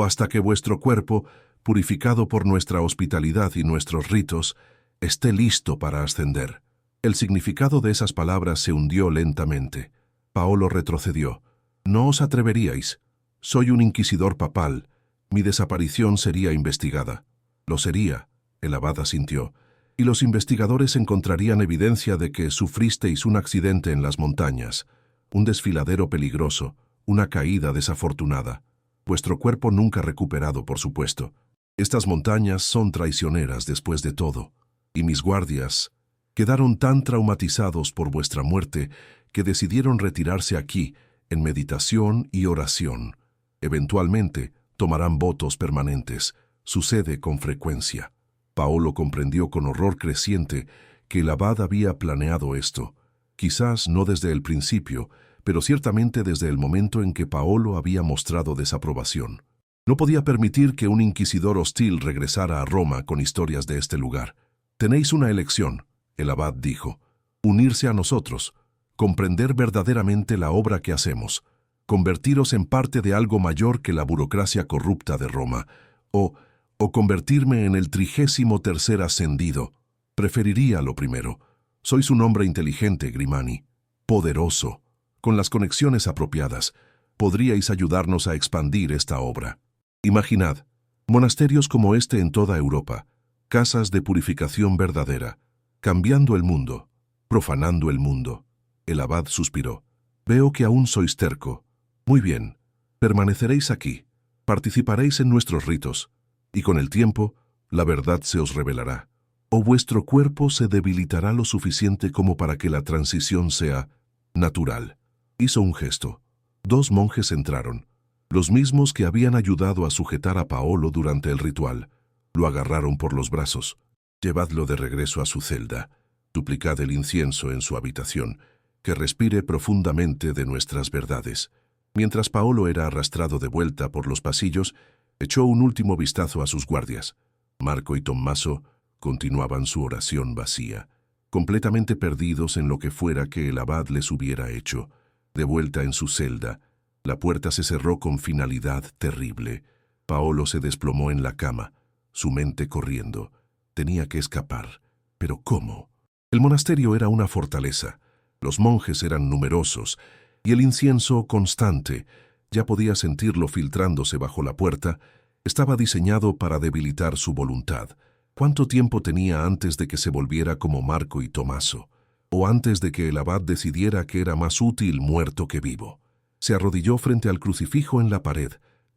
hasta que vuestro cuerpo, purificado por nuestra hospitalidad y nuestros ritos, esté listo para ascender? El significado de esas palabras se hundió lentamente. Paolo retrocedió. No os atreveríais. Soy un inquisidor papal. Mi desaparición sería investigada. Lo sería, el abad asintió, y los investigadores encontrarían evidencia de que sufristeis un accidente en las montañas, un desfiladero peligroso, una caída desafortunada. Vuestro cuerpo nunca recuperado, por supuesto. Estas montañas son traicioneras después de todo, y mis guardias quedaron tan traumatizados por vuestra muerte que decidieron retirarse aquí, en meditación y oración. Eventualmente, tomarán votos permanentes. Sucede con frecuencia. Paolo comprendió con horror creciente que el abad había planeado esto. Quizás no desde el principio, pero ciertamente desde el momento en que Paolo había mostrado desaprobación. No podía permitir que un inquisidor hostil regresara a Roma con historias de este lugar. Tenéis una elección, el abad dijo. Unirse a nosotros, comprender verdaderamente la obra que hacemos, convertiros en parte de algo mayor que la burocracia corrupta de Roma, o convertirme en el 33º ascendido. Preferiría lo primero. Sois un hombre inteligente, Grimani, poderoso. Con las conexiones apropiadas, podríais ayudarnos a expandir esta obra. Imaginad, monasterios como este en toda Europa, casas de purificación verdadera, cambiando el mundo, profanando el mundo. El abad suspiró. Veo que aún sois terco. Muy bien, permaneceréis aquí, participaréis en nuestros ritos, y con el tiempo, la verdad se os revelará. O vuestro cuerpo se debilitará lo suficiente como para que la transición sea natural. Hizo un gesto. Dos monjes entraron, los mismos que habían ayudado a sujetar a Paolo durante el ritual. Lo agarraron por los brazos. Llevadlo de regreso a su celda. Duplicad el incienso en su habitación, que respire profundamente de nuestras verdades. Mientras Paolo era arrastrado de vuelta por los pasillos, echó un último vistazo a sus guardias. Marco y Tommaso continuaban su oración vacía, completamente perdidos en lo que fuera que el abad les hubiera hecho. De vuelta en su celda, la puerta se cerró con finalidad terrible. Paolo se desplomó en la cama, su mente corriendo. Tenía que escapar. ¿Pero cómo? El monasterio era una fortaleza. Los monjes eran numerosos y el incienso constante, ya podía sentirlo filtrándose bajo la puerta, estaba diseñado para debilitar su voluntad. ¿Cuánto tiempo tenía antes de que se volviera como Marco y Tommaso? ¿O antes de que el abad decidiera que era más útil muerto que vivo? Se arrodilló frente al crucifijo en la pared,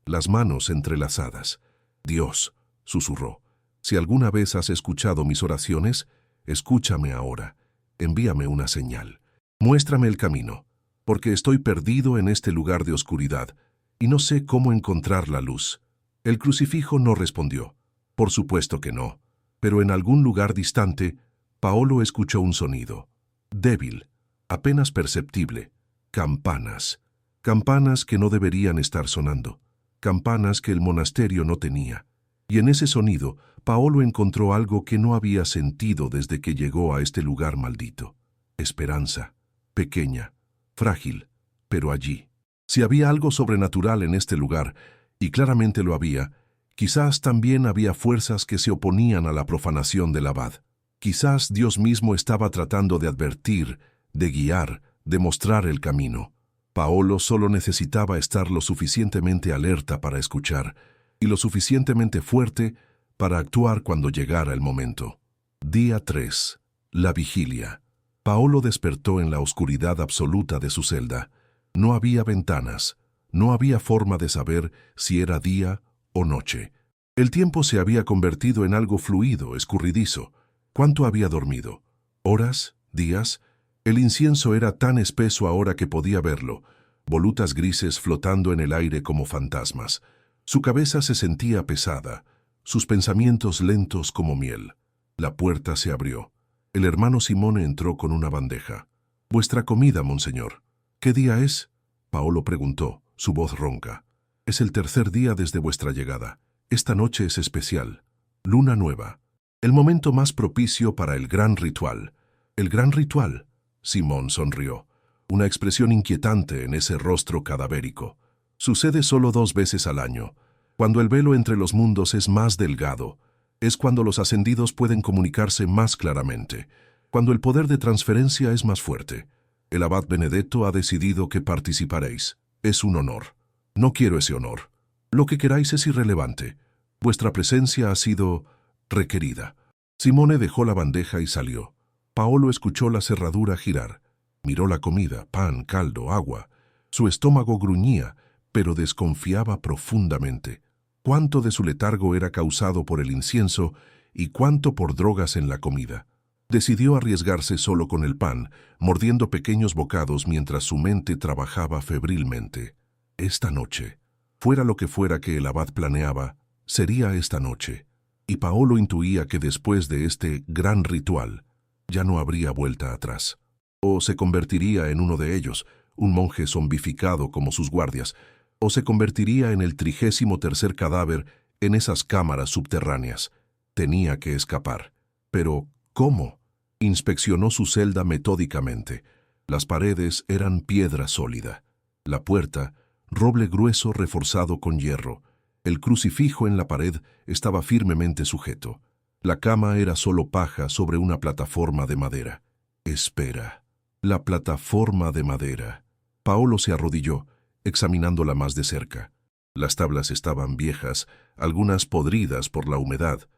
las manos entrelazadas. «Dios», susurró, «si alguna vez has escuchado mis oraciones, escúchame ahora. Envíame una señal. Muéstrame el camino, porque estoy perdido en este lugar de oscuridad y no sé cómo encontrar la luz». El crucifijo no respondió. Por supuesto que no. Pero en algún lugar distante, Paolo escuchó un sonido. Débil, apenas perceptible. Campanas. Campanas que no deberían estar sonando. Campanas que el monasterio no tenía. Y en ese sonido, Paolo encontró algo que no había sentido desde que llegó a este lugar maldito. Esperanza. Pequeña, frágil, pero allí. Si había algo sobrenatural en este lugar, y claramente lo había, quizás también había fuerzas que se oponían a la profanación del abad. Quizás Dios mismo estaba tratando de advertir, de guiar, de mostrar el camino. Paolo solo necesitaba estar lo suficientemente alerta para escuchar, y lo suficientemente fuerte para actuar cuando llegara el momento. Día 3. La vigilia. Paolo despertó en la oscuridad absoluta de su celda. No había ventanas. No había forma de saber si era día o noche. El tiempo se había convertido en algo fluido, escurridizo. ¿Cuánto había dormido? ¿Horas? ¿Días? El incienso era tan espeso ahora que podía verlo, volutas grises flotando en el aire como fantasmas. Su cabeza se sentía pesada, sus pensamientos lentos como miel. La puerta se abrió. El hermano Simone entró con una bandeja. «Vuestra comida, monseñor». «¿Qué día es?», Paolo preguntó, su voz ronca. «Es el tercer día desde vuestra llegada. Esta noche es especial. Luna nueva. El momento más propicio para el gran ritual». «¿El gran ritual?», Simón sonrió, una expresión inquietante en ese rostro cadavérico. «Sucede solo 2 veces al año, cuando el velo entre los mundos es más delgado. Es cuando los ascendidos pueden comunicarse más claramente, cuando el poder de transferencia es más fuerte. El abad Benedetto ha decidido que participaréis. Es un honor. No quiero ese honor. Lo que queráis es irrelevante. Vuestra presencia ha sido requerida». Simone dejó la bandeja y salió. Paolo escuchó la cerradura girar. Miró la comida, pan, caldo, agua. Su estómago gruñía, pero desconfiaba profundamente. Cuánto de su letargo era causado por el incienso y cuánto por drogas en la comida. Decidió arriesgarse solo con el pan, mordiendo pequeños bocados mientras su mente trabajaba febrilmente. Esta noche, fuera lo que fuera que el abad planeaba, sería esta noche. Y Paolo intuía que después de este gran ritual, ya no habría vuelta atrás. O se convertiría en uno de ellos, un monje zombificado como sus guardias, o se convertiría en el 33º cadáver en esas cámaras subterráneas. Tenía que escapar. Pero, ¿cómo? Inspeccionó su celda metódicamente. Las paredes eran piedra sólida. La puerta, roble grueso reforzado con hierro. El crucifijo en la pared estaba firmemente sujeto. La cama era solo paja sobre una plataforma de madera. Espera. La plataforma de madera. Paolo se arrodilló, examinándola más de cerca. Las tablas estaban viejas, algunas podridas por la humedad.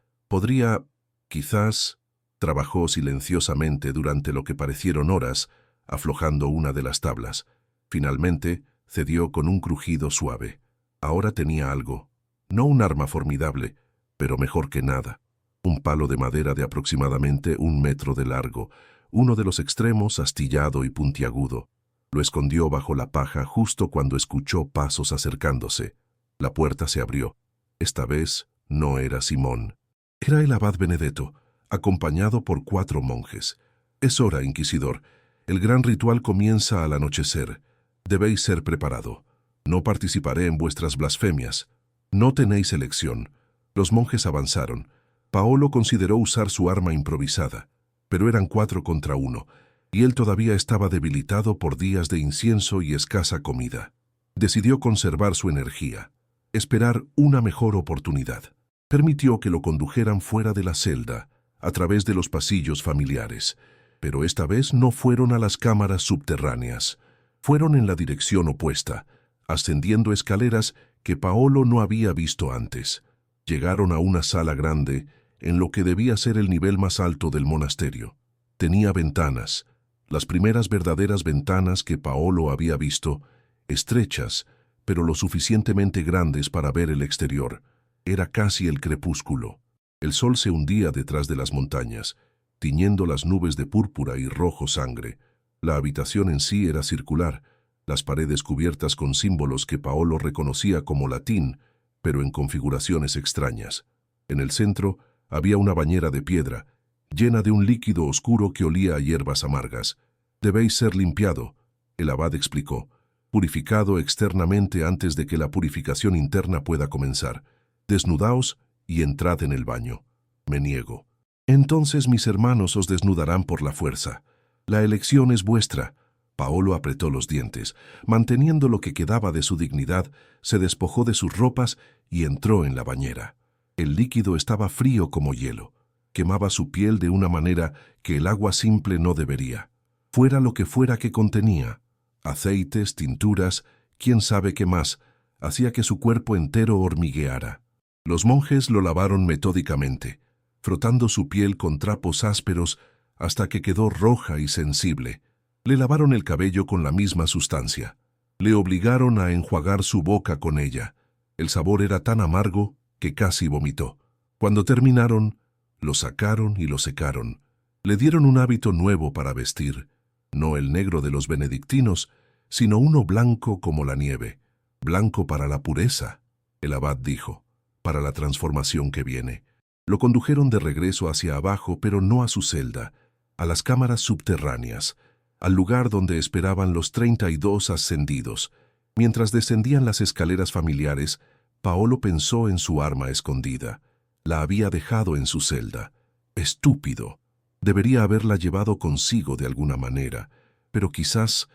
Quizás, trabajó silenciosamente durante lo que parecieron horas, aflojando una de las tablas. Finalmente, cedió con un crujido suave. Ahora tenía algo. No un arma formidable, pero mejor que nada. Un palo de madera de aproximadamente 1 metro de largo, uno de los extremos astillado y puntiagudo. Lo escondió bajo la paja justo cuando escuchó pasos acercándose. La puerta se abrió. Esta vez no era Simón. Era el abad Benedetto, acompañado por 4 monjes. «Es hora, inquisidor. El gran ritual comienza al anochecer. Debéis ser preparado. No participaré en vuestras blasfemias. No tenéis elección». Los monjes avanzaron. Paolo consideró usar su arma improvisada, pero eran 4 contra 1, y él todavía estaba debilitado por días de incienso y escasa comida. Decidió conservar su energía, esperar una mejor oportunidad. Permitió que lo condujeran fuera de la celda, a través de los pasillos familiares, pero esta vez no fueron a las cámaras subterráneas. Fueron en la dirección opuesta, ascendiendo escaleras que Paolo no había visto antes. Llegaron a una sala grande, en lo que debía ser el nivel más alto del monasterio. Tenía ventanas, las primeras verdaderas ventanas que Paolo había visto, estrechas, pero lo suficientemente grandes para ver el exterior. Era casi el crepúsculo. El sol se hundía detrás de las montañas, tiñendo las nubes de púrpura y rojo sangre. La habitación en sí era circular, las paredes cubiertas con símbolos que Paolo reconocía como latín, pero en configuraciones extrañas. En el centro había una bañera de piedra, llena de un líquido oscuro que olía a hierbas amargas. «Debéis ser limpiado», el abad explicó, «purificado externamente antes de que la purificación interna pueda comenzar. Desnudaos y entrad en el baño». «Me niego». «Entonces mis hermanos os desnudarán por la fuerza. La elección es vuestra». Paolo apretó los dientes. Manteniendo lo que quedaba de su dignidad, se despojó de sus ropas y entró en la bañera. El líquido estaba frío como hielo. Quemaba su piel de una manera que el agua simple no debería. Fuera lo que fuera que contenía, aceites, tinturas, quién sabe qué más, hacía que su cuerpo entero hormigueara. Los monjes lo lavaron metódicamente, frotando su piel con trapos ásperos hasta que quedó roja y sensible. Le lavaron el cabello con la misma sustancia. Le obligaron a enjuagar su boca con ella. El sabor era tan amargo que casi vomitó. Cuando terminaron, lo sacaron y lo secaron. Le dieron un hábito nuevo para vestir, no el negro de los benedictinos, sino uno blanco como la nieve. Blanco para la pureza, el abad dijo, para la transformación que viene. Lo condujeron de regreso hacia abajo, pero no a su celda, a las cámaras subterráneas, al lugar donde esperaban los 32 ascendidos. Mientras descendían las escaleras familiares, Paolo pensó en su arma escondida. La había dejado en su celda. Estúpido. Debería haberla llevado consigo de alguna manera, pero quizás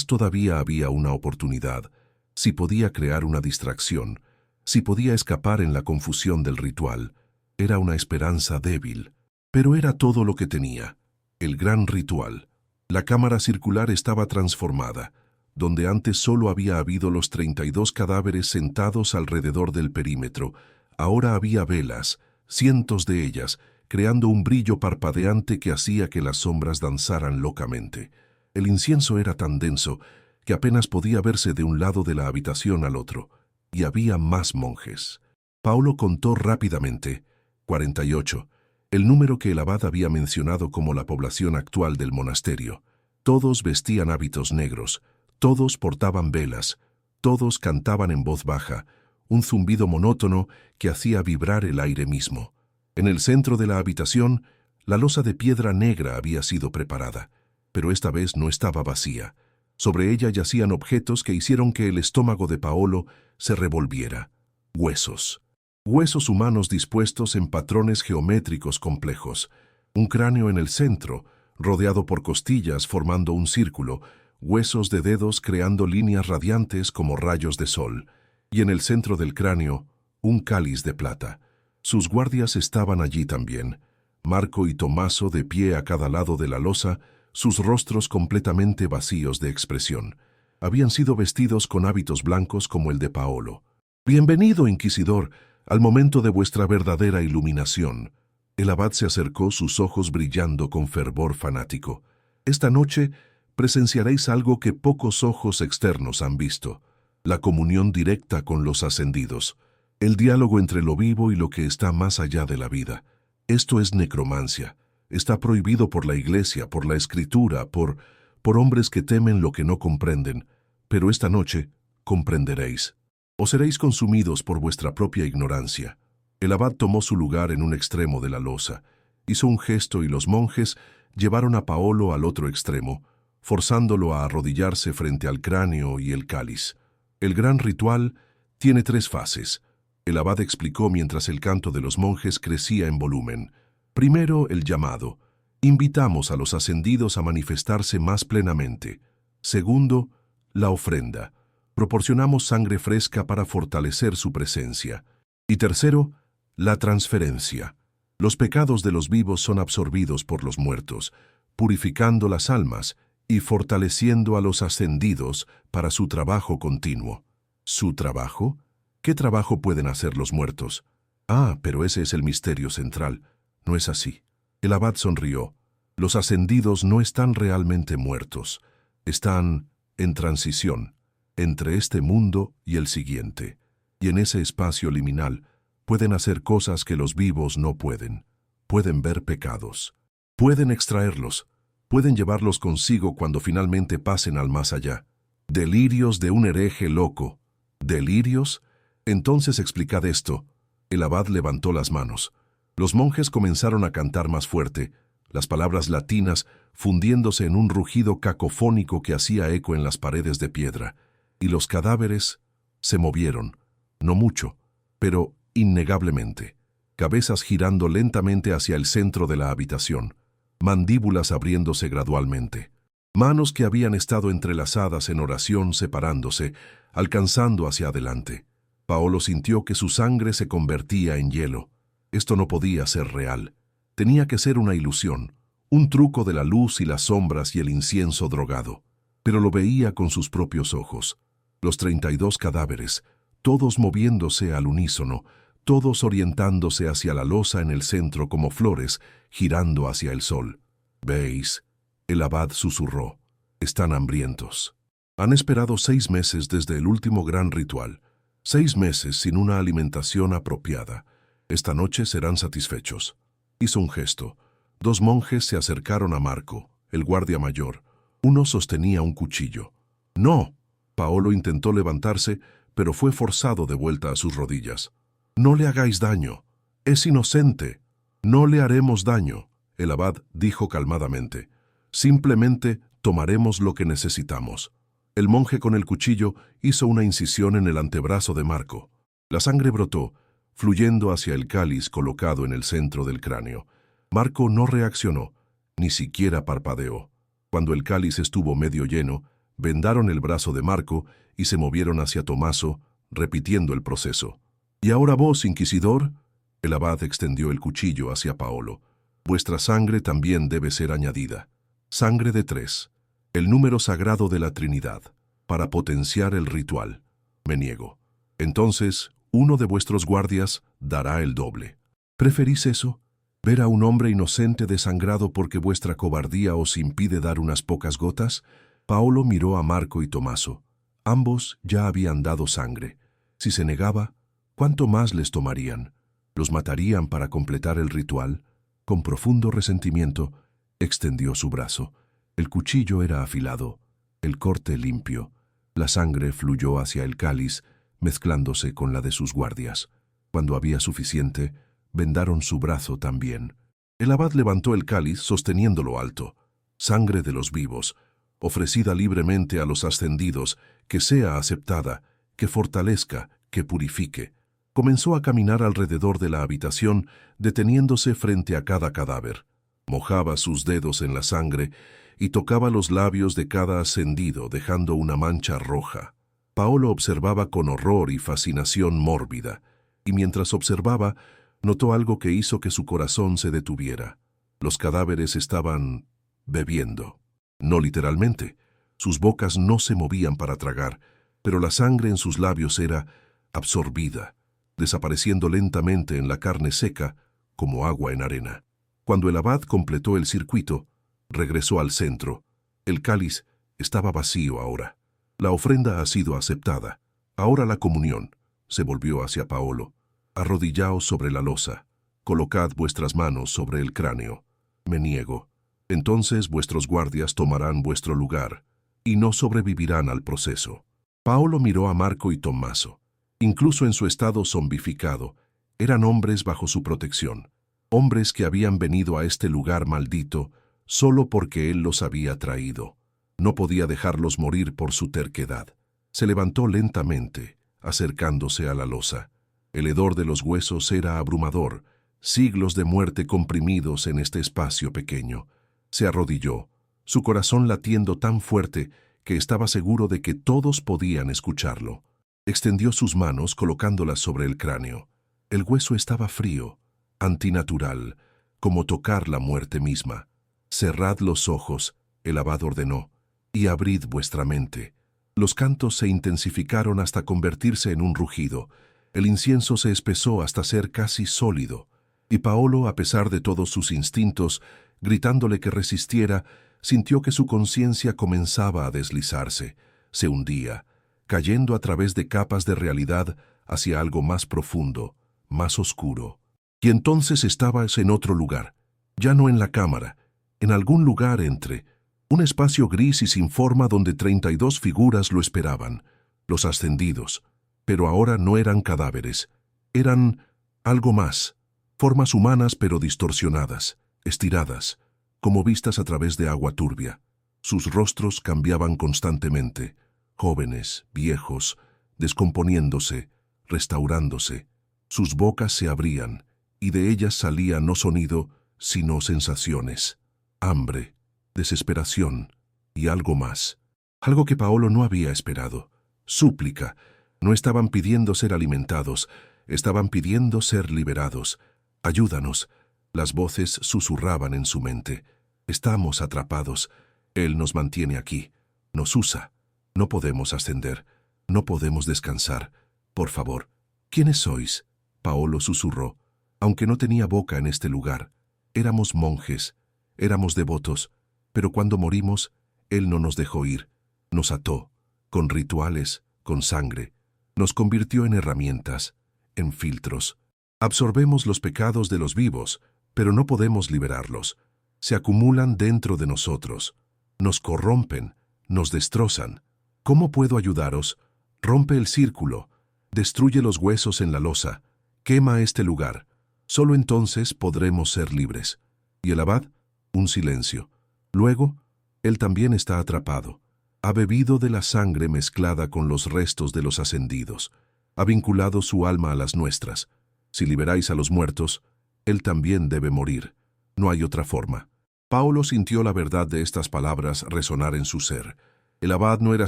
todavía había una oportunidad, si podía crear una distracción, si podía escapar en la confusión del ritual. Era una esperanza débil, pero era todo lo que tenía. El gran ritual. La cámara circular estaba transformada. Donde antes solo había habido los 32 cadáveres sentados alrededor del perímetro, ahora había velas, cientos de ellas, creando un brillo parpadeante que hacía que las sombras danzaran locamente. El incienso era tan denso que apenas podía verse de un lado de la habitación al otro, y había más monjes. Paolo contó rápidamente, 48, el número que el abad había mencionado como la población actual del monasterio. Todos vestían hábitos negros, todos portaban velas, todos cantaban en voz baja, un zumbido monótono que hacía vibrar el aire mismo. En el centro de la habitación, la losa de piedra negra había sido preparada, pero esta vez no estaba vacía. Sobre ella yacían objetos que hicieron que el estómago de Paolo se revolviera. Huesos. Huesos humanos dispuestos en patrones geométricos complejos. Un cráneo en el centro, rodeado por costillas formando un círculo, huesos de dedos creando líneas radiantes como rayos de sol, y en el centro del cráneo, un cáliz de plata. Sus guardias estaban allí también, Marco y Tomaso de pie a cada lado de la losa, sus rostros completamente vacíos de expresión. Habían sido vestidos con hábitos blancos como el de Paolo. «Bienvenido, inquisidor, al momento de vuestra verdadera iluminación». El abad se acercó, sus ojos brillando con fervor fanático. «Esta noche presenciaréis algo que pocos ojos externos han visto, la comunión directa con los ascendidos, el diálogo entre lo vivo y lo que está más allá de la vida. Esto es necromancia. Está prohibido por la Iglesia, por la Escritura, por hombres que temen lo que no comprenden, pero esta noche comprenderéis. O seréis consumidos por vuestra propia ignorancia». El abad tomó su lugar en un extremo de la losa, hizo un gesto y los monjes llevaron a Paolo al otro extremo, forzándolo a arrodillarse frente al cráneo y el cáliz. El gran ritual tiene 3 fases. El abad explicó mientras el canto de los monjes crecía en volumen. Primero, el llamado. Invitamos a los ascendidos a manifestarse más plenamente. Segundo, la ofrenda. Proporcionamos sangre fresca para fortalecer su presencia. Y tercero, la transferencia. Los pecados de los vivos son absorbidos por los muertos, purificando las almas y fortaleciendo a los ascendidos para su trabajo continuo. ¿Su trabajo? ¿Qué trabajo pueden hacer los muertos? Ah, pero ese es el misterio central. No es así. El abad sonrió. Los ascendidos no están realmente muertos. Están en transición entre este mundo y el siguiente. Y en ese espacio liminal pueden hacer cosas que los vivos no pueden. Pueden ver pecados. Pueden extraerlos. Pueden llevarlos consigo cuando finalmente pasen al más allá. Delirios de un hereje loco. ¿Delirios? Entonces explicad esto. El abad levantó las manos. Los monjes comenzaron a cantar más fuerte, las palabras latinas fundiéndose en un rugido cacofónico que hacía eco en las paredes de piedra. Y los cadáveres se movieron, no mucho, pero innegablemente, cabezas girando lentamente hacia el centro de la habitación, mandíbulas abriéndose gradualmente, manos que habían estado entrelazadas en oración separándose, alcanzando hacia adelante. Paolo sintió que su sangre se convertía en hielo. Esto no podía ser real. Tenía que ser una ilusión, un truco de la luz y las sombras y el incienso drogado. Pero lo veía con sus propios ojos. Los 32 cadáveres, todos moviéndose al unísono, todos orientándose hacia la losa en el centro como flores, girando hacia el sol. ¿Veis? El abad susurró. Están hambrientos. Han esperado 6 meses desde el último gran ritual. 6 meses sin una alimentación apropiada. Esta noche serán satisfechos. Hizo un gesto. 2 monjes se acercaron a Marco, el guardia mayor. Uno sostenía un cuchillo. ¡No! Paolo intentó levantarse, pero fue forzado de vuelta a sus rodillas. «No le hagáis daño. Es inocente. No le haremos daño», el abad dijo calmadamente. «Simplemente tomaremos lo que necesitamos». El monje con el cuchillo hizo una incisión en el antebrazo de Marco. La sangre brotó, fluyendo hacia el cáliz colocado en el centro del cráneo. Marco no reaccionó, ni siquiera parpadeó. Cuando el cáliz estuvo medio lleno, vendaron el brazo de Marco y se movieron hacia Tomaso, repitiendo el proceso. «¿Y ahora vos, inquisidor?» El abad extendió el cuchillo hacia Paolo. «Vuestra sangre también debe ser añadida. Sangre de 3, el número sagrado de la Trinidad, para potenciar el ritual. Me niego. Entonces, uno de vuestros guardias dará el doble. ¿Preferís eso? ¿Ver a un hombre inocente desangrado porque vuestra cobardía os impide dar unas pocas gotas?» Paolo miró a Marco y Tomaso. Ambos ya habían dado sangre. Si se negaba, ¿cuánto más les tomarían? ¿Los matarían para completar el ritual? Con profundo resentimiento, extendió su brazo. El cuchillo era afilado, el corte limpio. La sangre fluyó hacia el cáliz, mezclándose con la de sus guardias. Cuando había suficiente, vendaron su brazo también. El abad levantó el cáliz sosteniéndolo alto. Sangre de los vivos, ofrecida libremente a los ascendidos, que sea aceptada, que fortalezca, que purifique. Comenzó a caminar alrededor de la habitación, deteniéndose frente a cada cadáver. Mojaba sus dedos en la sangre y tocaba los labios de cada ascendido, dejando una mancha roja. Paolo observaba con horror y fascinación mórbida, y mientras observaba, notó algo que hizo que su corazón se detuviera. Los cadáveres estaban bebiendo. No literalmente. Sus bocas no se movían para tragar, pero la sangre en sus labios era absorbida, desapareciendo lentamente en la carne seca como agua en arena. Cuando el abad completó el circuito, regresó al centro. El cáliz estaba vacío ahora. La ofrenda ha sido aceptada. Ahora la comunión. Se volvió hacia Paolo. Arrodillaos sobre la losa. Colocad vuestras manos sobre el cráneo. Me niego. Entonces vuestros guardias tomarán vuestro lugar y no sobrevivirán al proceso. Paolo miró a Marco y Tomaso. Incluso en su estado zombificado, eran hombres bajo su protección. Hombres que habían venido a este lugar maldito solo porque él los había traído. No podía dejarlos morir por su terquedad. Se levantó lentamente, acercándose a la losa. El hedor de los huesos era abrumador, siglos de muerte comprimidos en este espacio pequeño. Se arrodilló, su corazón latiendo tan fuerte que estaba seguro de que todos podían escucharlo. Extendió sus manos colocándolas sobre el cráneo. El hueso estaba frío, antinatural, como tocar la muerte misma. Cerrad los ojos, el abad ordenó, y abrid vuestra mente. Los cantos se intensificaron hasta convertirse en un rugido. El incienso se espesó hasta ser casi sólido. Y Paolo, a pesar de todos sus instintos, gritándole que resistiera, sintió que su conciencia comenzaba a deslizarse, se hundía, cayendo a través de capas de realidad hacia algo más profundo, más oscuro. Y entonces estabas en otro lugar, ya no en la cámara, en algún lugar entre, un espacio gris y sin forma donde 32 figuras lo esperaban, los ascendidos, pero ahora no eran cadáveres, eran algo más, formas humanas pero distorsionadas, estiradas, como vistas a través de agua turbia. Sus rostros cambiaban constantemente, jóvenes, viejos, descomponiéndose, restaurándose. Sus bocas se abrían, y de ellas salía no sonido, sino sensaciones, hambre, desesperación y algo más. Algo que Paolo no había esperado. Súplica. No estaban pidiendo ser alimentados, estaban pidiendo ser liberados. Ayúdanos. Las voces susurraban en su mente. Estamos atrapados. Él nos mantiene aquí. Nos usa. No podemos ascender. No podemos descansar. Por favor. ¿Quiénes sois? Paolo susurró. Aunque no tenía boca en este lugar. Éramos monjes. Éramos devotos. Pero cuando morimos, Él no nos dejó ir. Nos ató. Con rituales, con sangre. Nos convirtió en herramientas, en filtros. Absorbemos los pecados de los vivos, pero no podemos liberarlos. Se acumulan dentro de nosotros. Nos corrompen, nos destrozan. ¿Cómo puedo ayudaros? Rompe el círculo. Destruye los huesos en la losa. Quema este lugar. Solo entonces podremos ser libres. ¿Y el abad? Un silencio. Luego, él también está atrapado. Ha bebido de la sangre mezclada con los restos de los ascendidos. Ha vinculado su alma a las nuestras. Si liberáis a los muertos, él también debe morir. No hay otra forma. Paolo sintió la verdad de estas palabras resonar en su ser. El abad no era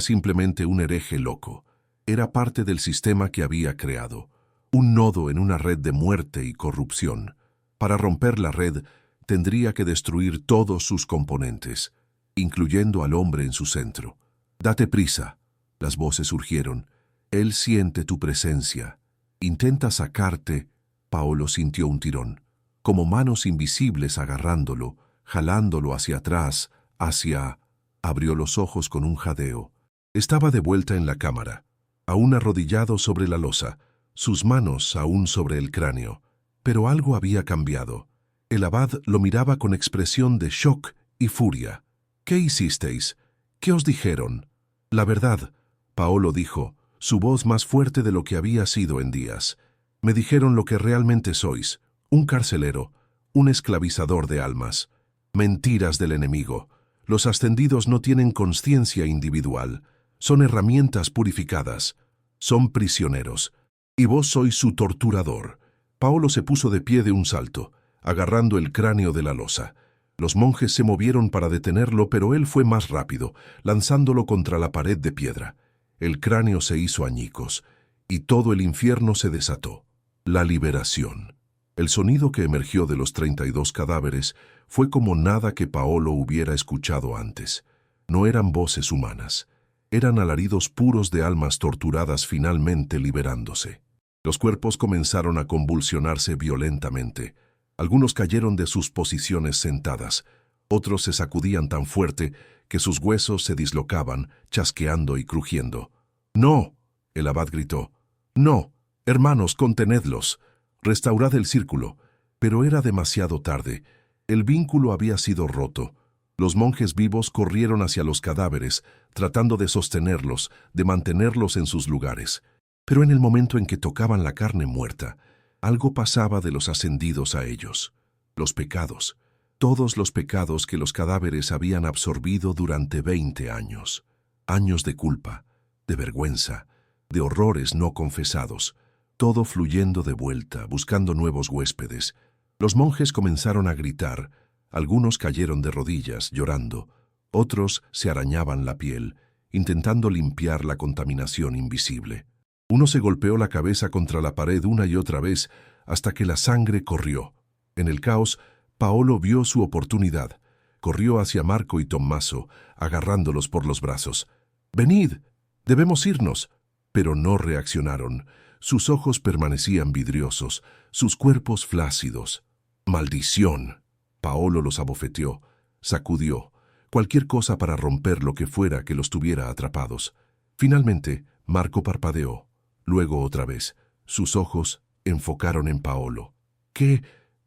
simplemente un hereje loco. Era parte del sistema que había creado. Un nodo en una red de muerte y corrupción. Para romper la red, tendría que destruir todos sus componentes, incluyendo al hombre en su centro. Date prisa. Las voces surgieron. Él siente tu presencia. Intenta sacarte. Paolo sintió un tirón, como manos invisibles agarrándolo, jalándolo hacia atrás, hacia... Abrió los ojos con un jadeo. Estaba de vuelta en la cámara, aún arrodillado sobre la losa, sus manos aún sobre el cráneo. Pero algo había cambiado. El abad lo miraba con expresión de shock y furia. ¿Qué hicisteis? ¿Qué os dijeron? La verdad, Paolo dijo, su voz más fuerte de lo que había sido en días. Me dijeron lo que realmente sois, un carcelero, un esclavizador de almas. Mentiras del enemigo. Los ascendidos no tienen conciencia individual. Son herramientas purificadas. Son prisioneros. Y vos sois su torturador. Paolo se puso de pie de un salto, agarrando el cráneo de la losa. Los monjes se movieron para detenerlo, pero él fue más rápido, lanzándolo contra la pared de piedra. El cráneo se hizo añicos, y todo el infierno se desató. La liberación. El sonido que emergió de los 32 cadáveres fue como nada que Paolo hubiera escuchado antes. No eran voces humanas. Eran alaridos puros de almas torturadas finalmente liberándose. Los cuerpos comenzaron a convulsionarse violentamente. Algunos cayeron de sus posiciones sentadas. Otros se sacudían tan fuerte que sus huesos se dislocaban, chasqueando y crujiendo. «¡No!», el abad gritó. «¡No! Hermanos, contenedlos. Restaurad el círculo». Pero era demasiado tarde. El vínculo había sido roto. Los monjes vivos corrieron hacia los cadáveres, tratando de sostenerlos, de mantenerlos en sus lugares. Pero en el momento en que tocaban la carne muerta, algo pasaba de los ascendidos a ellos. Los pecados. Todos los pecados que los cadáveres habían absorbido durante 20 años. Años de culpa, de vergüenza, de horrores no confesados. todo fluyendo de vuelta, buscando nuevos huéspedes. Los monjes comenzaron a gritar, algunos cayeron de rodillas, llorando, otros se arañaban la piel, intentando limpiar la contaminación invisible. Uno se golpeó la cabeza contra la pared una y otra vez hasta que la sangre corrió. En el caos, Paolo vio su oportunidad. Corrió hacia Marco y Tommaso, agarrándolos por los brazos. «¡Venid! ¡Debemos irnos!» Pero no reaccionaron. Sus ojos permanecían vidriosos, sus cuerpos flácidos. «¡Maldición!» Paolo los abofeteó, sacudió, cualquier cosa para romper lo que fuera que los tuviera atrapados. Finalmente, Marco parpadeó. Luego otra vez. Sus ojos enfocaron en Paolo. ¿Qué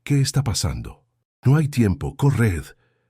está pasando? No hay tiempo, corred.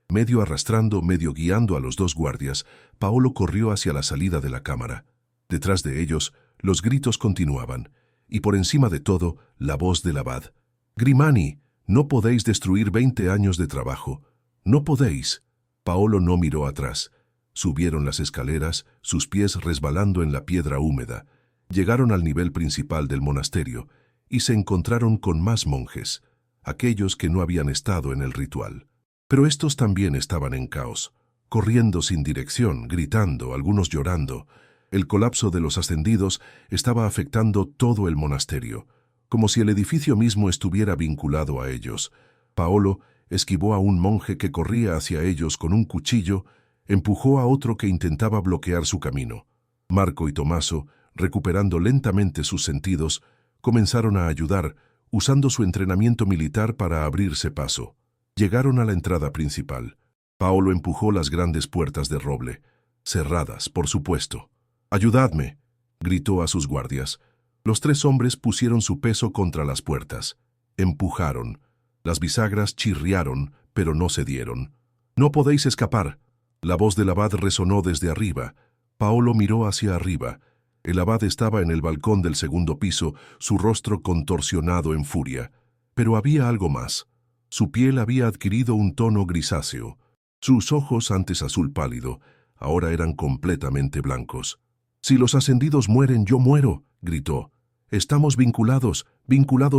Medio arrastrando, medio guiando a los dos guardias, Paolo corrió hacia la salida de la cámara. Detrás de ellos, los gritos continuaban, y por encima de todo, la voz del abad. «Grimani, no podéis destruir 20 años de trabajo. No podéis». Paolo no miró atrás. Subieron las escaleras, sus pies resbalando en la piedra húmeda. Llegaron al nivel principal del monasterio y se encontraron con más monjes, aquellos que no habían estado en el ritual. Pero estos también estaban en caos, corriendo sin dirección, gritando, algunos llorando. El colapso de los ascendidos estaba afectando todo el monasterio, como si el edificio mismo estuviera vinculado a ellos. Paolo esquivó a un monje que corría hacia ellos con un cuchillo, empujó a otro que intentaba bloquear su camino. Marco y Tommaso, recuperando lentamente sus sentidos, comenzaron a ayudar, usando su entrenamiento militar para abrirse paso. Llegaron a la entrada principal. Paolo empujó las grandes puertas de roble, cerradas, por supuesto. «¡Ayudadme!», gritó a sus guardias. Los tres hombres pusieron su peso contra las puertas. Empujaron. Las bisagras chirriaron, pero no cedieron. «¡No podéis escapar!». La voz del abad resonó desde arriba. Paolo miró hacia arriba. El abad estaba en el balcón del segundo piso, su rostro contorsionado en furia. Pero había algo más. Su piel había adquirido un tono grisáceo. Sus ojos, antes azul pálido, ahora eran completamente blancos. «Si los ascendidos mueren, yo muero», gritó. «Estamos vinculados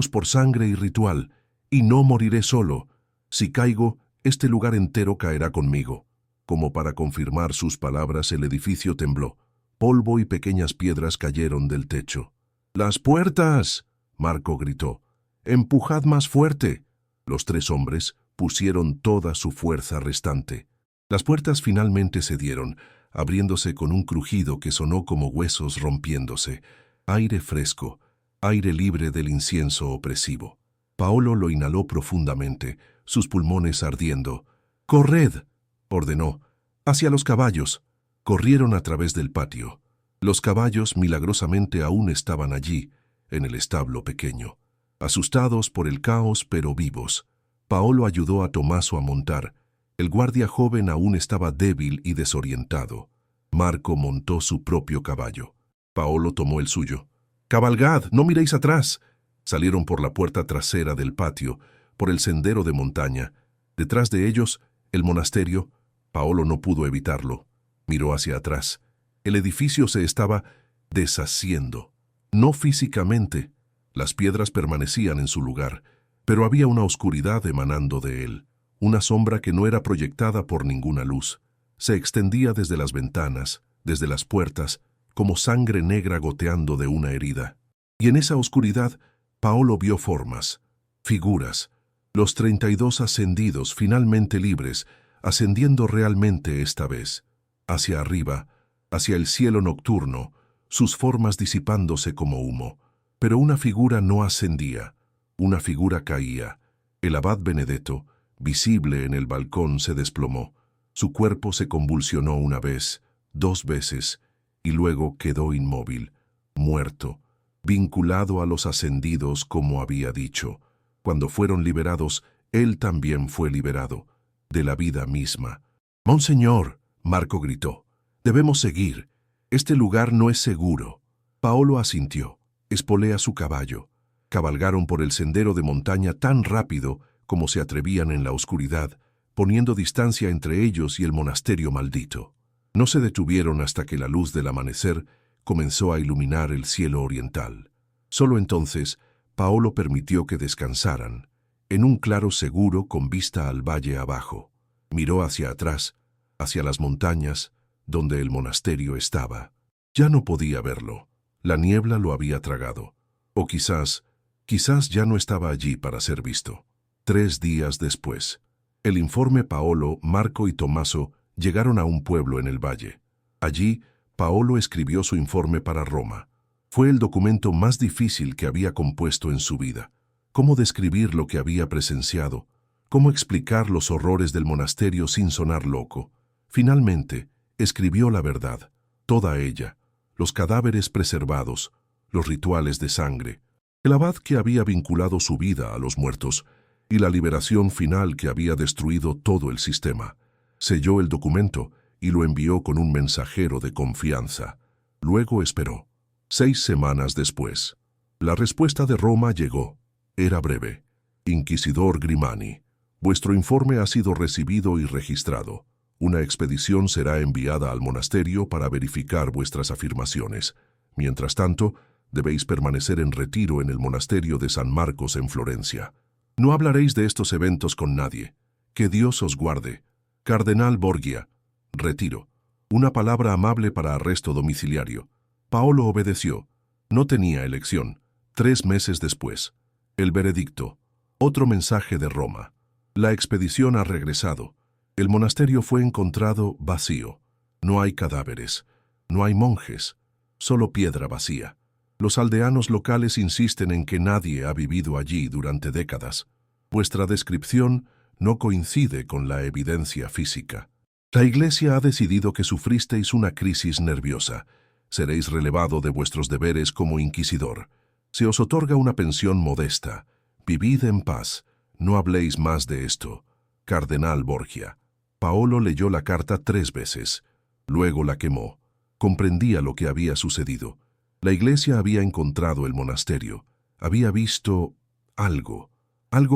por sangre y ritual, y no moriré solo. Si caigo, este lugar entero caerá conmigo». Como para confirmar sus palabras, el edificio tembló. Polvo y pequeñas piedras cayeron del techo. «¡Las puertas!», Marco gritó. «¡Empujad más fuerte!». Los tres hombres pusieron toda su fuerza restante. Las puertas finalmente cedieron, abriéndose con un crujido que sonó como huesos rompiéndose. Aire fresco, aire libre del incienso opresivo. Paolo lo inhaló profundamente, sus pulmones ardiendo. «¡Corred!», ordenó. «Hacia los caballos». Corrieron a través del patio. Los caballos milagrosamente aún estaban allí, en el establo pequeño. Asustados por el caos, pero vivos. Paolo ayudó a Tommaso a montar. El guardia joven aún estaba débil y desorientado. Marco montó su propio caballo. Paolo tomó el suyo. «¡Cabalgad! ¡No miréis atrás!». Salieron por la puerta trasera del patio, por el sendero de montaña. Detrás de ellos, el monasterio. Paolo no pudo evitarlo. Miró hacia atrás. El edificio se estaba deshaciendo. No físicamente. Las piedras permanecían en su lugar, pero había una oscuridad emanando de él. Una sombra que no era proyectada por ninguna luz. Se extendía desde las ventanas, desde las puertas, como sangre negra goteando de una herida. Y en esa oscuridad, Paolo vio formas, figuras, los 32 ascendidos finalmente libres, ascendiendo realmente esta vez. Hacia arriba, hacia el cielo nocturno, sus formas disipándose como humo. Pero una figura no ascendía, una figura caía. El abad Benedetto, visible en el balcón, se desplomó. Su cuerpo se convulsionó una vez, 2 veces, y luego quedó inmóvil, muerto, vinculado a los ascendidos como había dicho. Cuando fueron liberados, él también fue liberado, de la vida misma. «Monseñor», Marco gritó, «debemos seguir. Este lugar no es seguro». Paolo asintió, espolea su caballo. Cabalgaron por el sendero de montaña tan rápido como se atrevían en la oscuridad, poniendo distancia entre ellos y el monasterio maldito. No se detuvieron hasta que la luz del amanecer comenzó a iluminar el cielo oriental. Solo entonces, Paolo permitió que descansaran, en un claro seguro con vista al valle abajo. Miró hacia atrás, hacia las montañas, donde el monasterio estaba. Ya no podía verlo. La niebla lo había tragado. O quizás ya no estaba allí para ser visto. 3 días después, el informe Paolo, Marco y Tommaso llegaron a un pueblo en el valle. Allí, Paolo escribió su informe para Roma. Fue el documento más difícil que había compuesto en su vida. ¿Cómo describir lo que había presenciado? ¿Cómo explicar los horrores del monasterio sin sonar loco? Finalmente, escribió la verdad, toda ella, los cadáveres preservados, los rituales de sangre, el abad que había vinculado su vida a los muertos y la liberación final que había destruido todo el sistema. Selló el documento y lo envió con un mensajero de confianza. Luego esperó. 6 semanas después, la respuesta de Roma llegó. Era breve. Inquisidor Grimani, vuestro informe ha sido recibido y registrado. Una expedición será enviada al monasterio para verificar vuestras afirmaciones. Mientras tanto, debéis permanecer en retiro en el monasterio de San Marcos en Florencia. No hablaréis de estos eventos con nadie. Que Dios os guarde. Cardenal Borgia. Retiro. Una palabra amable para arresto domiciliario. Paolo obedeció. No tenía elección. 3 meses después. El veredicto. Otro mensaje de Roma. La expedición ha regresado. El monasterio fue encontrado vacío. No hay cadáveres. No hay monjes. Solo piedra vacía. Los aldeanos locales insisten en que nadie ha vivido allí durante décadas. Vuestra descripción no coincide con la evidencia física. La Iglesia ha decidido que sufristeis una crisis nerviosa. Seréis relevado de vuestros deberes como inquisidor. Se os otorga una pensión modesta. Vivid en paz. No habléis más de esto. Cardenal Borgia. Paolo leyó la carta 3 veces. Luego la quemó. Comprendía lo que había sucedido. La Iglesia había encontrado el monasterio. Había visto algo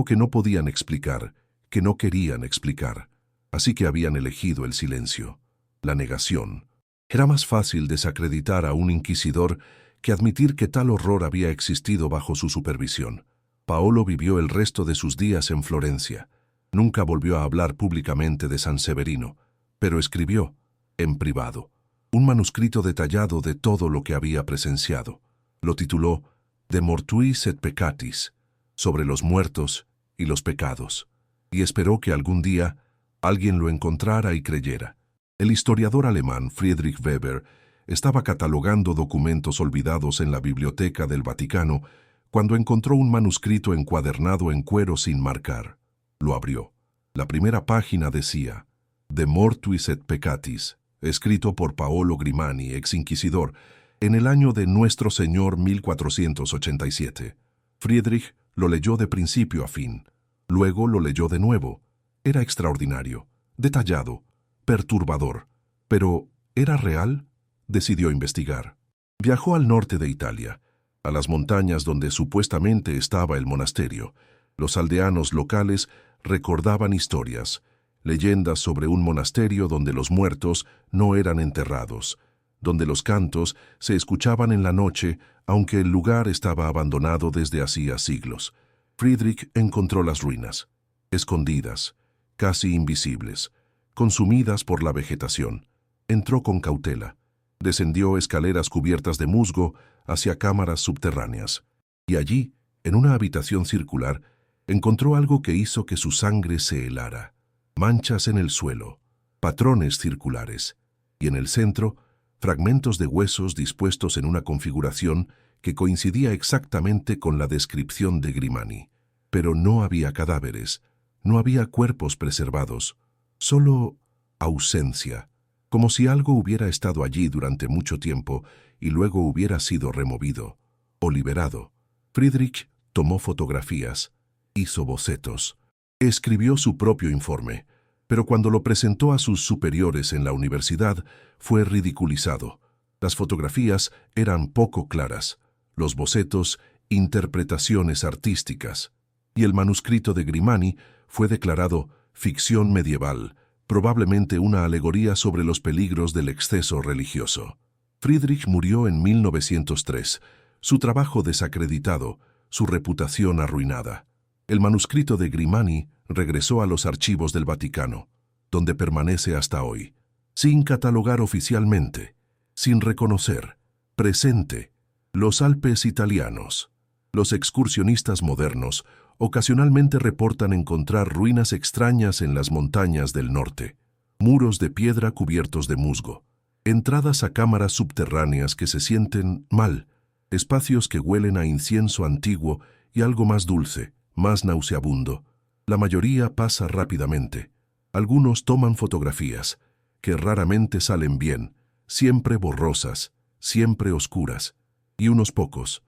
que no podían explicar, que no querían explicar. Así que habían elegido el silencio, la negación. Era más fácil desacreditar a un inquisidor que admitir que tal horror había existido bajo su supervisión. Paolo vivió el resto de sus días en Florencia. Nunca volvió a hablar públicamente de San Severino, pero escribió, en privado, un manuscrito detallado de todo lo que había presenciado. Lo tituló De Mortuis et Peccatis, sobre los muertos y los pecados, y esperó que algún día alguien lo encontrara y creyera. El historiador alemán Friedrich Weber estaba catalogando documentos olvidados en la biblioteca del Vaticano cuando encontró un manuscrito encuadernado en cuero sin marcar. Lo abrió. La primera página decía, De Mortuis et Peccatis, escrito por Paolo Grimani, ex inquisidor, en el año de Nuestro Señor 1487. Friedrich lo leyó de principio a fin. Luego lo leyó de nuevo. Era extraordinario, detallado, perturbador. Pero, ¿era real? Decidió investigar. Viajó al norte de Italia, a las montañas donde supuestamente estaba el monasterio. Los aldeanos locales recordaban historias, leyendas sobre un monasterio donde los muertos no eran enterrados, donde los cantos se escuchaban en la noche, aunque el lugar estaba abandonado desde hacía siglos. Friedrich encontró las ruinas, escondidas, casi invisibles, consumidas por la vegetación. Entró con cautela, descendió escaleras cubiertas de musgo hacia cámaras subterráneas, y allí, en una habitación circular, encontró algo que hizo que su sangre se helara. Manchas en el suelo, patrones circulares, y en el centro, fragmentos de huesos dispuestos en una configuración que coincidía exactamente con la descripción de Grimani. Pero no había cadáveres, no había cuerpos preservados, solo ausencia, como si algo hubiera estado allí durante mucho tiempo y luego hubiera sido removido o liberado. Friedrich tomó fotografías, hizo bocetos, escribió su propio informe, pero cuando lo presentó a sus superiores en la universidad, fue ridiculizado. Las fotografías eran poco claras, los bocetos, interpretaciones artísticas, y el manuscrito de Grimani fue declarado ficción medieval, probablemente una alegoría sobre los peligros del exceso religioso. Friedrich murió en 1903, su trabajo desacreditado, su reputación arruinada. El manuscrito de Grimani regresó a los archivos del Vaticano, donde permanece hasta hoy, sin catalogar oficialmente, sin reconocer, presente, los Alpes italianos. Los excursionistas modernos ocasionalmente reportan encontrar ruinas extrañas en las montañas del norte, muros de piedra cubiertos de musgo, entradas a cámaras subterráneas que se sienten mal, espacios que huelen a incienso antiguo y algo más dulce, más nauseabundo. La mayoría pasa rápidamente. Algunos toman fotografías, que raramente salen bien, siempre borrosas, siempre oscuras, y unos pocos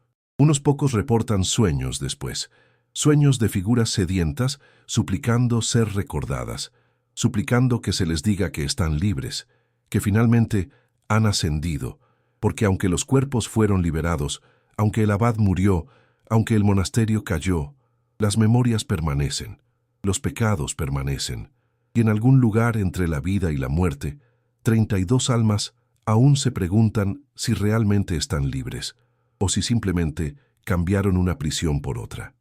reportan sueños después, sueños de figuras sedientas suplicando ser recordadas, suplicando que se les diga que están libres, que finalmente han ascendido, porque aunque los cuerpos fueron liberados, aunque el abad murió, aunque el monasterio cayó, las memorias permanecen, los pecados permanecen, y en algún lugar entre la vida y la muerte, 32 almas aún se preguntan si realmente están libres, o si simplemente cambiaron una prisión por otra.